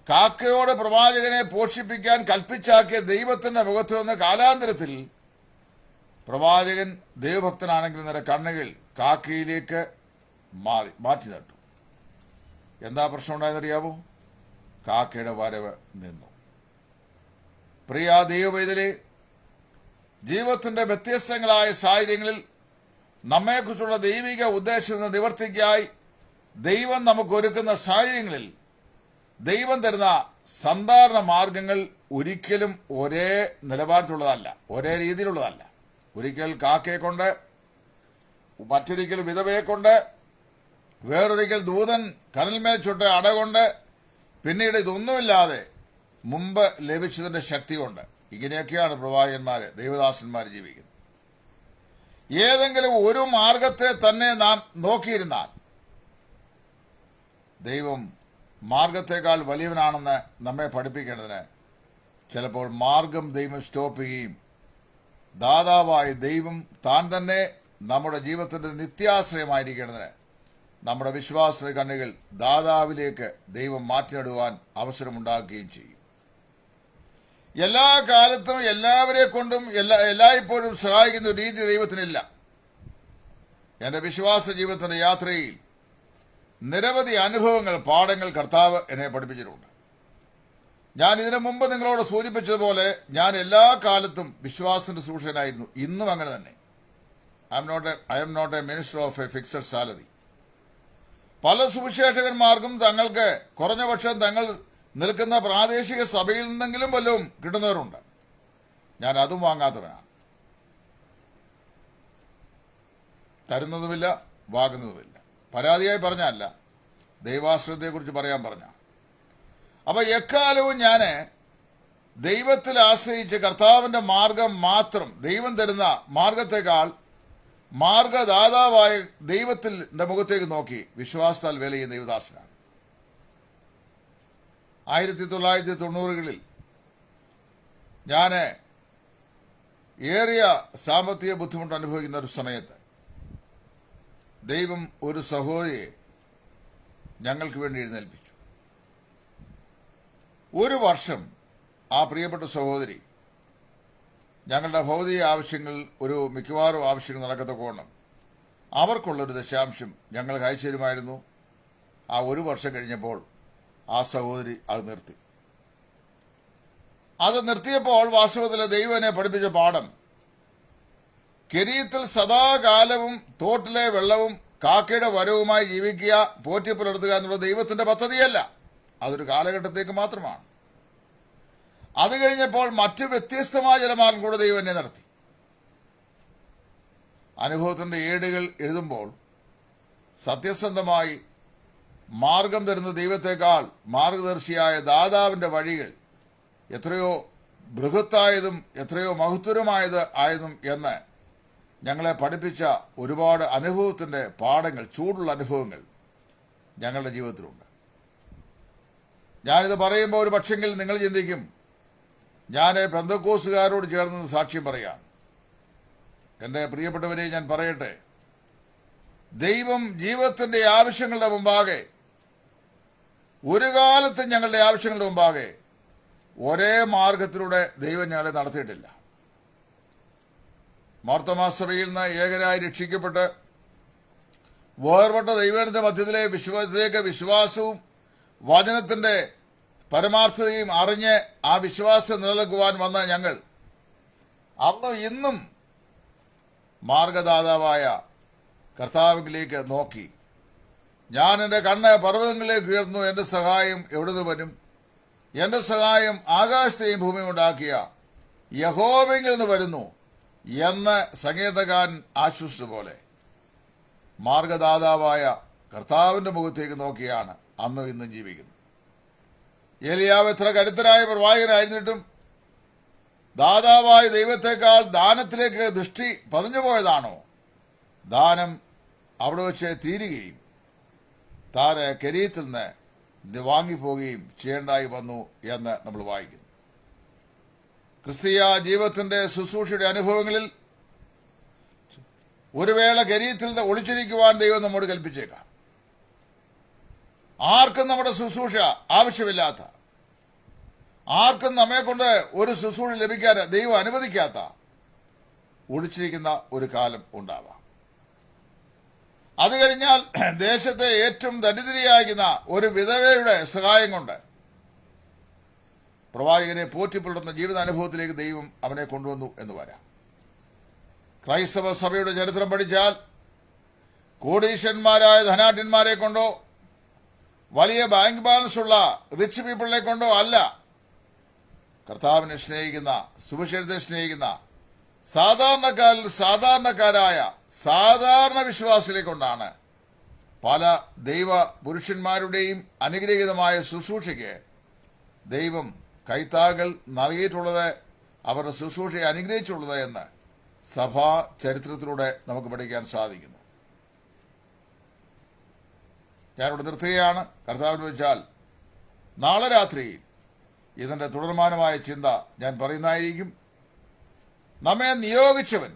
കാക്കയോട് പ്രവാചകനെ പോഷിപ്പിക്കാൻ കൽപ്പിച്ചാക്കിയ ദൈവത്തിൻ്റെ മുഖത്ത് നിന്ന് കാലാന്തരത്തിൽ പ്രവാചകൻ ദൈവഭക്തനാണെങ്കിൽ നേരെ കണ്ണുകൾ കാക്കയിലേക്ക് മാറ്റി നട്ടു. എന്താ പ്രശ്നം ഉണ്ടായെന്നറിയാമോ? കാക്കയുടെ വരവ് നിന്നു. പ്രിയ ദൈവവൈതലേ, ജീവിതത്തിൻ്റെ വ്യത്യസ്തങ്ങളായ സാഹചര്യങ്ങളിൽ നമ്മെക്കുറിച്ചുള്ള ദൈവിക ഉദ്ദേശത്തിന് നിവർത്തിക്കായി ദൈവം നമുക്ക് ഒരുക്കുന്ന സാഹചര്യങ്ങളിൽ ദൈവം തരുന്ന സന്ധാരണ മാർഗങ്ങൾ ഒരിക്കലും ഒരേ നിലവാരത്തിലുള്ളതല്ല, ഒരേ രീതിയിലുള്ളതല്ല. ഒരിക്കൽ കാക്കയെ കൊണ്ട്, മറ്റൊരിക്കൽ വിധവയെ കൊണ്ട്, വേറൊരിക്കൽ ദൂതൻ കനൽമേൽ ചുട്ട അടകൊണ്ട്, പിന്നീട് ഇതൊന്നുമില്ലാതെ മുമ്പ് ലഭിച്ചതിൻ്റെ ശക്തി കൊണ്ട്. ഇങ്ങനെയൊക്കെയാണ് പ്രവാചകന്മാർ, ദൈവദാസന്മാർ ജീവിക്കുന്നത്. ഏതെങ്കിലും ഒരു മാർഗത്തെ തന്നെ നാം നോക്കിയിരുന്നാൽ ദൈവം മാർഗത്തെക്കാൾ വലിയവനാണെന്ന് നമ്മെ പഠിപ്പിക്കേണ്ടതിന് ചിലപ്പോൾ മാർഗം ദൈവം സ്റ്റോപ്പ് ചെയ്യുകയും ദാതാവായ ദൈവം താൻ തന്നെ നമ്മുടെ ജീവിതത്തിൻ്റെ നിത്യാശ്രയമായിരിക്കേണ്ടതിന് നമ്മുടെ വിശ്വാസ കണ്ണുകൾ ദാതാവിലേക്ക് ദൈവം മാറ്റിയിടുവാൻ അവസരമുണ്ടാക്കുകയും ചെയ്യും. എല്ലാ കാലത്തും എല്ലാവരെ കൊണ്ടും എല്ലായ്പ്പോഴും സഹായിക്കുന്ന ഒരു രീതി ദൈവത്തിനില്ല. എൻ്റെ വിശ്വാസ ജീവിതത്തിൻ്റെ യാത്രയിൽ നിരവധി അനുഭവങ്ങൾ, പാഠങ്ങൾ കർത്താവ് എന്നെ പഠിപ്പിച്ചിട്ടുണ്ട്. ഞാൻ ഇതിനു മുമ്പ് നിങ്ങളോട് സൂചിപ്പിച്ചതുപോലെ ഞാൻ എല്ലാ കാലത്തും വിശ്വാസത്തിന്റെ സൂക്ഷനായിരുന്നു. ഇന്നും അങ്ങനെ തന്നെ. I am not a minister of a fixed salary. പല സുവിശേഷകന്മാർക്കും തങ്ങൾക്ക് കുറഞ്ഞപക്ഷം തങ്ങൾ നിൽക്കുന്ന പ്രാദേശിക സഭയിൽ നിന്നെങ്കിലും വല്ലതും കിട്ടുന്നവരുണ്ട്. ഞാൻ അതും വാങ്ങാത്തവനാണ്. തരുന്നതുമില്ല, വാങ്ങുന്നതുമില്ല. പരാതിയായി പറഞ്ഞല്ല, ദൈവാശ്രയത്തെക്കുറിച്ച് പറയാൻ പറഞ്ഞ. അപ്പം എക്കാലവും ഞാൻ ദൈവത്തിൽ ആശ്രയിച്ച് കർത്താവിൻ്റെ മാർഗം മാത്രം, ദൈവം തരുന്ന മാർഗത്തെക്കാൾ മാർഗദാതാവായ ദൈവത്തിൻ്റെ മുഖത്തേക്ക് നോക്കി വിശ്വാസത്താൽ വേല ചെയ്യുന്ന ദൈവദാസനാണ്. 1990-കളിൽ ഞാൻ ഏറിയ സാമ്പത്തിക ബുദ്ധിമുട്ട് അനുഭവിക്കുന്ന ഒരു സമയത്ത് ദൈവം ഒരു സഹോദരിയെ ഞങ്ങൾക്ക് വേണ്ടി എഴുന്നേൽപ്പിച്ചു. ഒരു വർഷം ആ പ്രിയപ്പെട്ട സഹോദരി ഞങ്ങളുടെ ഭൗതിക ആവശ്യങ്ങൾ, മിക്കവാറും ആവശ്യങ്ങൾ നടക്കത്തക്കോണം അവർക്കുള്ളൊരു ദശാംശം ഞങ്ങൾക്ക് അയച്ചു തരുമായിരുന്നു. ആ ഒരു വർഷം കഴിഞ്ഞപ്പോൾ ആ സഹോദരി അത് നിർത്തി. അത് നിർത്തിയപ്പോൾ വാസ്തവത്തിൽ ദൈവം എന്നെ പഠിപ്പിച്ച പാഠം, കെരീത്തിൽ സദാകാലവും തോട്ടിലെ വെള്ളവും കാക്കയുടെ വരവുമായി ജീവിക്കുക, പോറ്റി പുലർത്തുക എന്നുള്ള ദൈവത്തിൻ്റെ പദ്ധതിയല്ല. അതൊരു കാലഘട്ടത്തേക്ക് മാത്രമാണ്. അത് കഴിഞ്ഞപ്പോൾ മറ്റ് വ്യത്യസ്തമായ ചില മാർഗം കൂടെ ദൈവം എന്നെ നടത്തി. അനുഭവത്തിൻ്റെ ഏടുകൾ എഴുതുമ്പോൾ സത്യസന്ധമായി മാർഗം തരുന്ന ദൈവത്തെക്കാൾ മാർഗദർശിയായ ദാതാവിൻ്റെ വഴികൾ എത്രയോ ബൃഹത്തായതും എത്രയോ മഹത്വരമായതും എന്ന് ഞങ്ങളെ പഠിപ്പിച്ച ഒരുപാട് അനുഭവത്തിൻ്റെ പാഠങ്ങൾ, ചൂടുള്ള അനുഭവങ്ങൾ ഞങ്ങളുടെ ജീവിതത്തിലുണ്ട്. ഞാനിത് പറയുമ്പോൾ ഒരു പക്ഷെങ്കിൽ നിങ്ങൾ ചിന്തിക്കും, ഞാൻ പെന്തക്കോസുകാരോട് ചേർന്ന് സാക്ഷ്യം പറയാം. എൻ്റെ പ്രിയപ്പെട്ടവരെ, ഞാൻ പറയട്ടെ, ദൈവം ജീവിതത്തിൻ്റെ ആവശ്യങ്ങളുടെ മുമ്പാകെ, ഒരു കാലത്തും ഞങ്ങളുടെ ആവശ്യങ്ങളുടെ മുമ്പാകെ ഒരേ മാർഗത്തിലൂടെ ദൈവം ഞങ്ങളെ നടത്തിയിട്ടില്ല. മാർത്തോമാസഭയിൽ നിന്ന് ഏകനായി രക്ഷിക്കപ്പെട്ട് വേർപെട്ട ദൈവത്തിന്റെ മധ്യത്തിലെ വിശ്വാസത്തിലേക്ക് വിശ്വാസവും വചനത്തിൻ്റെ പരമാർത്ഥതയും അറിഞ്ഞ് ആ വിശ്വാസം നിലനിൽക്കുവാൻ വന്ന ഞങ്ങൾ അന്നും ഇന്നും മാർഗദാതാവായ കർത്താവിലേക്ക് നോക്കി, ഞാൻ എൻ്റെ കണ്ണ് പർവ്വതങ്ങളിലേക്ക് ഉയർന്നു, എൻ്റെ സഹായം എവിടുന്ന് വരും? എൻ്റെ സഹായം ആകാശത്തെയും ഭൂമിയും ഉണ്ടാക്കിയ യഹോവയിൽ നിന്ന് വരുന്നു എന്ന് സംഗീതകാരൻ ആശ്വസിച്ചതുപോലെ മാർഗദാതാവായ കർത്താവിൻ്റെ മുഖത്തേക്ക് നോക്കിയാണ് അന്നും ഇന്നും ജീവിക്കുന്നത്. ഏലിയാവ് എത്ര കരുത്തരായ പ്രവാചകനായിരുന്നിട്ടും ദാതാവായ ദൈവത്തെക്കാൾ ദാനത്തിലേക്ക് ദൃഷ്ടി പതിഞ്ഞു പോയതാണോ ദാനം അവിടെ വെച്ച് തീരുകയും താൻ കെരീത്തിൽ നിന്ന് വാങ്ങിപ്പോവുകയും ചെയ്യേണ്ടായി വന്നു എന്ന് നമ്മൾ വായിക്കുന്നു. ക്രിസ്തീയ ജീവിതത്തിൻ്റെ ശുശ്രൂഷയുടെ അനുഭവങ്ങളിൽ ഒരു വേള കെരീത്തിൽ നിന്ന് ഒളിച്ചിരിക്കുവാൻ ദൈവം നമ്മോട് കൽപ്പിച്ചേക്കാം. ആർക്കും നമ്മുടെ ശുശ്രൂഷ ആവശ്യമില്ലാത്ത, ആർക്കും നമ്മെക്കൊണ്ട് ഒരു ശുശ്രൂഷ ലഭിക്കാൻ ദൈവം അനുവദിക്കാത്ത ഒളിച്ചിരിക്കുന്ന ഒരു കാലം ഉണ്ടാവാം. അത് കഴിഞ്ഞാൽ ദേശത്തെ ഏറ്റവും ദരിദ്രയായിരിക്കുന്ന ഒരു വിധവയുടെ സഹായം കൊണ്ട് പ്രവാചകനെ പോറ്റിപ്പുലർത്തുന്ന ജീവിതാനുഭവത്തിലേക്ക് ദൈവം അവനെ കൊണ്ടുവന്നു എന്ന് വരാം. ക്രൈസ്തവ സഭയുടെ ചരിത്രം പഠിച്ചാൽ കോടീശ്വരന്മാരായ ധനാഢ്യന്മാരെ കൊണ്ടോ വലിയ ബാങ്ക് ബാലൻസ് ഉള്ള റിച്ച് പീപ്പിളിനെ കൊണ്ടോ അല്ല, കർത്താവിനെ സ്നേഹിക്കുന്ന, സുവിശേഷത്തെ സ്നേഹിക്കുന്ന സാധാരണക്കാരിൽ സാധാരണക്കാരായ സാധാരണ വിശ്വാസികളെ കൊണ്ടാണ് പല ദൈവ പുരുഷന്മാരുടെയും അനുഗ്രഹീതമായ ശുശ്രൂഷയ്ക്ക് ദൈവം കൈത്താകൾ നൽകിയിട്ടുള്ളത്, അവരുടെ ശുശ്രൂഷയെ അനുഗ്രഹിച്ചുള്ളത് എന്ന് സഭാ ചരിത്രത്തിലൂടെ നമുക്ക് പഠിക്കാൻ സാധിക്കുന്നു. ഞാനിവിടെ നിർത്തുകയാണ്. കർത്താവിന് വെച്ചാൽ നാളെ രാത്രി ഇതിൻ്റെ തുടർമാനമായ ചിന്ത ഞാൻ പറയുന്നതായിരിക്കും. നമ്മെ നിയോഗിച്ചവൻ,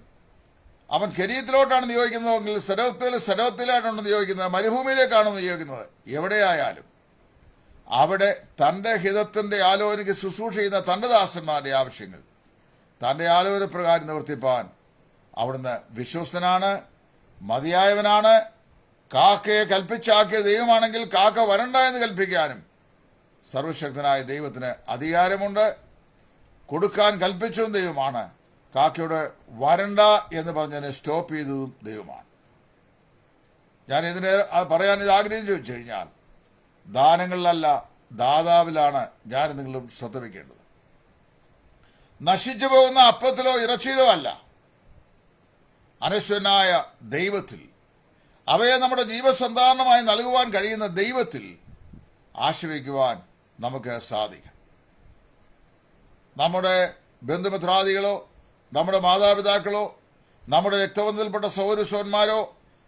അവൻ കെരീത്തിലോട്ടാണ് നിയോഗിക്കുന്നതെങ്കിൽ സരോത്തിലായിട്ടാണ് നിയോഗിക്കുന്നത്, മരുഭൂമിയിലേക്കാണ് നിയോഗിക്കുന്നത്, എവിടെയായാലും അവിടെ തൻ്റെ ഹിതത്തിൻ്റെ ആലോചനയ്ക്ക് ശുശ്രൂഷ ചെയ്യുന്ന തൻ്റെ ദാസന്മാരുടെ ആവശ്യങ്ങൾ തൻ്റെ ആലോചന പ്രകാരം നിവർത്തിപ്പാൻ അവിടുന്ന് വിശ്വസ്തനാണ്, മതിയായവനാണ്. കാക്കയെ കൽപ്പിച്ചാക്കിയ ദൈവമാണെങ്കിൽ കാക്ക വരണ്ട എന്ന് കൽപ്പിക്കാനും സർവശക്തനായ ദൈവത്തിന് അധികാരമുണ്ട്. കൊടുക്കാൻ കൽപ്പിച്ചതും ദൈവമാണ്, കാക്കയോട് വരണ്ട എന്ന് പറഞ്ഞതിനെ സ്റ്റോപ്പ് ചെയ്തതും ദൈവമാണ്. ഞാൻ ഇതിനെ പറയാൻ ഇത് ആഗ്രഹിച്ചു വെച്ച് കഴിഞ്ഞാൽ, ദാനങ്ങളിലല്ല ദാതാവിലാണ് ഞാൻ നിങ്ങളും ശ്രദ്ധ വയ്ക്കേണ്ടത്. നശിച്ചു പോകുന്ന അപ്പത്തിലോ ഇറച്ചിയിലോ അല്ല, അനശ്വരനായ ദൈവത്തിൽ, അവയെ നമ്മുടെ ജീവസന്ധാരണമായി നൽകുവാൻ കഴിയുന്ന ദൈവത്തിൽ ആശ്രയിക്കുവാൻ നമുക്ക് സാധിക്കും. നമ്മുടെ ബന്ധുമിത്രാദികളോ നമ്മുടെ മാതാപിതാക്കളോ നമ്മുടെ രക്തബന്ധത്തിൽപ്പെട്ട സഹോദരന്മാരോ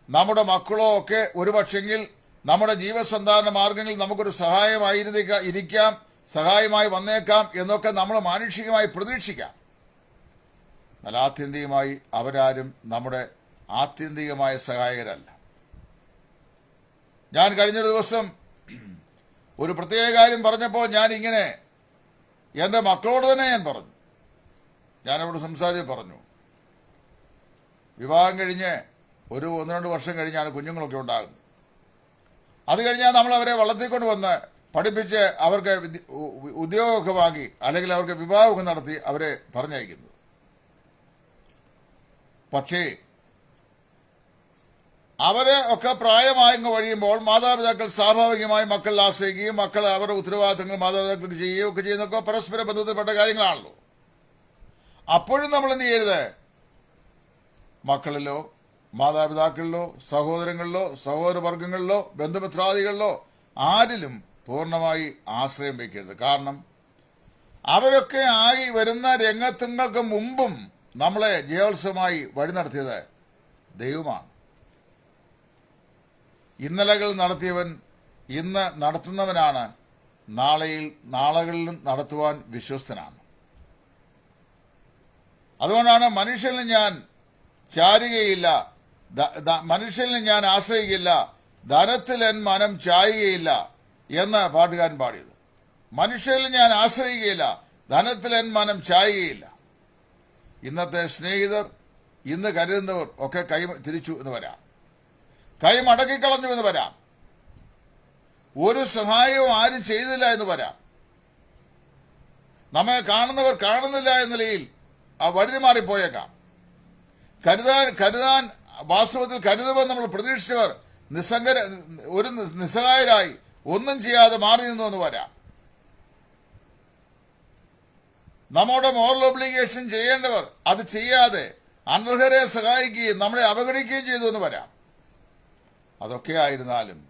നമ്മുടെ മക്കളോ ഒക്കെ ഒരുപക്ഷെങ്കിൽ നമ്മുടെ ജീവസന്ധാരണ മാർഗങ്ങളിൽ നമുക്കൊരു ഇരിക്കാം, സഹായമായി വന്നേക്കാം എന്നൊക്കെ നമ്മൾ മാനുഷികമായി പ്രതീക്ഷിക്കാം. എന്നാൽ ആത്യന്തികമായി അവരാരും നമ്മുടെ ആത്യന്തികമായ സഹായകരല്ല. ഞാൻ കഴിഞ്ഞൊരു ദിവസം ഒരു പ്രത്യേക കാര്യം പറഞ്ഞപ്പോൾ ഞാൻ ഇങ്ങനെ എൻ്റെ മക്കളോട് തന്നെ ഞാൻ പറഞ്ഞു. ഞാനവിടെ സംസാരിച്ച് പറഞ്ഞു, വിവാഹം കഴിഞ്ഞ് ഒരു 1-2 വർഷം കഴിഞ്ഞാണ് കുഞ്ഞുങ്ങളൊക്കെ ഉണ്ടാകുന്നത്. അത് കഴിഞ്ഞാൽ നമ്മൾ അവരെ വളർത്തിക്കൊണ്ട് വന്ന് പഠിപ്പിച്ച് അവർക്ക് ഉദ്യോഗമൊക്കെ വാങ്ങി അല്ലെങ്കിൽ അവർക്ക് വിവാഹമൊക്കെ നടത്തി അവരെ പറഞ്ഞയക്കുന്നത്. പക്ഷേ അവരെ ഒക്കെ പ്രായമായങ്ങ് കഴിയുമ്പോൾ മാതാപിതാക്കൾ സ്വാഭാവികമായി മക്കളിൽ ആശ്രയിക്കുകയും മക്കൾ അവരുടെ ഉത്തരവാദിത്തങ്ങൾ മാതാപിതാക്കൾക്ക് ചെയ്യുകയും ഒക്കെ ചെയ്യുന്നതൊക്കെ പരസ്പര ബന്ധത്തിൽപ്പെട്ട കാര്യങ്ങളാണല്ലോ. അപ്പോഴും നമ്മൾ എന്ത് ചെയ്യരുത്, മക്കളിലോ മാതാപിതാക്കളിലോ സഹോദരങ്ങളിലോ സഹോദരവർഗങ്ങളിലോ ബന്ധുമിത്രാദികളിലോ ആരിലും പൂർണ്ണമായി ആശ്രയം വയ്ക്കരുത്. കാരണം അവരൊക്കെ ആയി വരുന്ന രംഗത്തുങ്ങൾക്ക് മുമ്പും നമ്മളെ ജയോത്സവമായി വഴി നടത്തിയത് ദൈവമാണ്. ഇന്നലകൾ നടത്തിയവൻ ഇന്ന് നടത്തുന്നവനാണ്, നാളുകളിലും നടത്തുവാൻ വിശ്വസ്തനാണ്. അതുകൊണ്ടാണ് മനുഷ്യനിൽ ഞാൻ ചാരുകയില്ല, മനുഷ്യനിൽ ഞാൻ ആശ്രയിക്കില്ല, ധനത്തിൽ എൻ മനം ചായുകയില്ല എന്ന് പാട്ടുകാരൻ പാടിയത്. മനുഷ്യനിൽ ഞാൻ ആശ്രയിക്കുകയില്ല, ധനത്തിൽ എൻ മനം ചായുകയില്ല. ഇന്നത്തെ സ്നേഹിതർ, ഇന്ന് കരുതുന്നവർ ഒക്കെ കൈ തിരിച്ചു എന്ന് വരാം, കൈ മടക്കിക്കളഞ്ഞു എന്ന് വരാം, ഒരു സഹായവും ആരും ചെയ്തില്ല എന്ന് വരാം. നമ്മെ കാണുന്നവർ കാണുന്നില്ല എന്ന നിലയിൽ ആ വഴുതി മാറിപ്പോയേക്കാം. കരുതാൻ വാസ്തവത്തിൽ കരുതുമെന്ന് നമ്മൾ പ്രതീക്ഷിച്ചവർ നിസ്സഹായരായി ഒന്നും ചെയ്യാതെ മാറി നിന്നു എന്ന് വരാം. നമ്മുടെ മോറൽ ഒബ്ലിഗേഷൻ ചെയ്യേണ്ടവർ അത് ചെയ്യാതെ അനർഹരെ സഹായിക്കുകയും നമ്മളെ അവഗണിക്കുകയും ചെയ്തു എന്ന് വരാം. അതൊക്കെ ആയിരുന്നാലും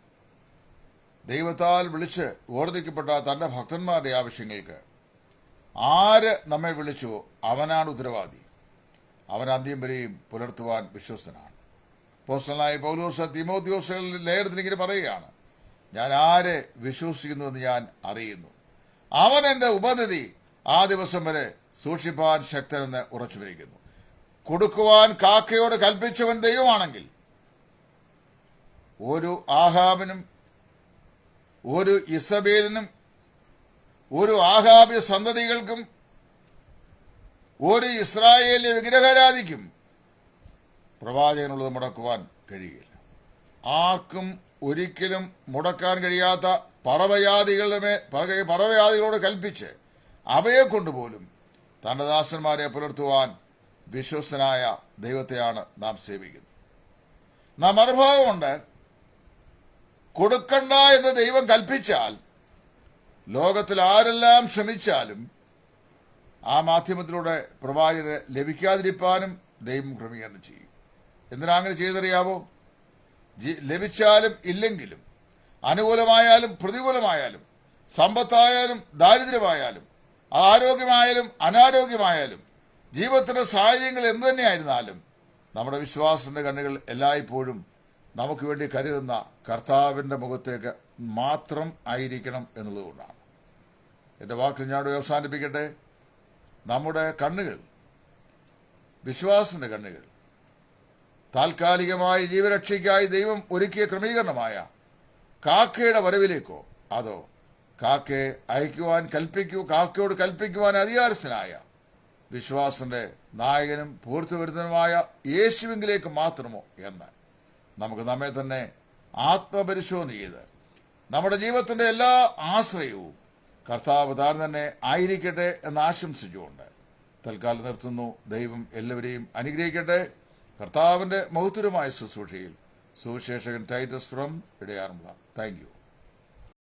ദൈവത്താൽ വിളിച്ച് ഓർമ്മിക്കപ്പെട്ട തൻ്റെ ഭക്തന്മാരുടെ ആവശ്യങ്ങൾക്ക് ആര് നമ്മെ വിളിച്ചുവോ അവനാണ് ഉത്തരവാദി. അവൻ അന്ത്യം വരെയും പുലർത്തുവാൻ വിശ്വസ്തനാണ്. അപ്പോസ്തലനായ പൗലോസ് തീമോഥെയോസ് ലേഖനത്തിൽ ഇങ്ങനെ പറയുകയാണ്, ഞാൻ ആരെ വിശ്വസിക്കുന്നുവെന്ന് ഞാൻ അറിയുന്നു, അവൻ എൻ്റെ ഉപനിധി ആ ദിവസം വരെ സൂക്ഷിപ്പാൻ ശക്തനെന്ന് ഉറച്ചുപിടിക്കുന്നു. കൊടുക്കുവാൻ കാക്കയോട് കൽപ്പിച്ചവൻ ദൈവമാണെങ്കിൽ ഒരു ആഹാബിനും ഒരു ഇസബേലിനും ഒരു ആഹാബ് സന്തതികൾക്കും ഒരു ഇസ്രായേലിയ വിഗ്രഹാരാധിക്കും പ്രവാചകനുള്ളത് മുടക്കുവാൻ കഴിയില്ല. ആർക്കും ഒരിക്കലും മുടക്കാൻ കഴിയാത്ത പറവയാദികളോട് കൽപ്പിച്ച് അവയെ കൊണ്ടുപോലും തൻ്റെ ദാസന്മാരെ പുലർത്തുവാൻ വിശ്വസ്തനായ ദൈവത്തെയാണ് നാം സേവിക്കുന്നത്. നാം മറുഭാഗമുണ്ട്, കൊടുക്കണ്ട എന്ന് ദൈവം കൽപ്പിച്ചാൽ ലോകത്തിൽ ആരെല്ലാം ശ്രമിച്ചാലും ആ മാധ്യമത്തിലൂടെ പ്രവാചകരെ ലഭിക്കാതിരിക്കാനും ദൈവം ക്രമീകരണം ചെയ്യും. എന്തിനാ അങ്ങനെ ചെയ്തറിയാവോ? ലഭിച്ചാലും ഇല്ലെങ്കിലും, അനുകൂലമായാലും പ്രതികൂലമായാലും, സമ്പത്തായാലും ദാരിദ്ര്യമായാലും, ആരോഗ്യമായാലും അനാരോഗ്യമായാലും, ജീവിതത്തിൻ്റെ സാഹചര്യങ്ങൾ എന്തു തന്നെയായിരുന്നാലും നമ്മുടെ വിശ്വാസത്തിൻ്റെ കണ്ണുകൾ എല്ലായ്പ്പോഴും നമുക്ക് വേണ്ടി കരുതുന്ന കർത്താവിൻ്റെ മുഖത്തേക്ക് മാത്രം ആയിരിക്കണം എന്നുള്ളതുകൊണ്ടാണ്. എൻ്റെ വാക്കിൽ ഞാൻ അവസാനിപ്പിക്കട്ടെ. നമ്മുടെ കണ്ണുകൾ, വിശ്വാസത്തിൻ്റെ കണ്ണുകൾ, താൽക്കാലികമായി ജീവരക്ഷയ്ക്കായി ദൈവം ഒരുക്കിയ ക്രമീകരണമായ കാക്കയുടെ വരവിലേക്കോ അതോ കാക്കയെ കാക്കയോട് കൽപ്പിക്കുവാൻ അധികാരസ്ഥനായ വിശ്വാസത്തിൻ്റെ നായകനും പൂർത്തിവരുന്നതുമായ യേശുവിലേക്ക് മാത്രമോ എന്ന് നമുക്ക് നമ്മെ തന്നെ ആത്മപരിശോധന ചെയ്ത് നമ്മുടെ ജീവിതത്തിൻ്റെ എല്ലാ ആശ്രയവും കർത്താവ് താൻ തന്നെ ആയിരിക്കട്ടെ എന്ന് ആശംസിച്ചുകൊണ്ട് തൽക്കാലം നിർത്തുന്നു. ദൈവം എല്ലാവരെയും അനുഗ്രഹിക്കട്ടെ. കർത്താവിൻ്റെ മഹത്വരമായ ശുശ്രൂഷയിൽ സുവിശേഷകൻ Titus from Edayaranmula. Thank U.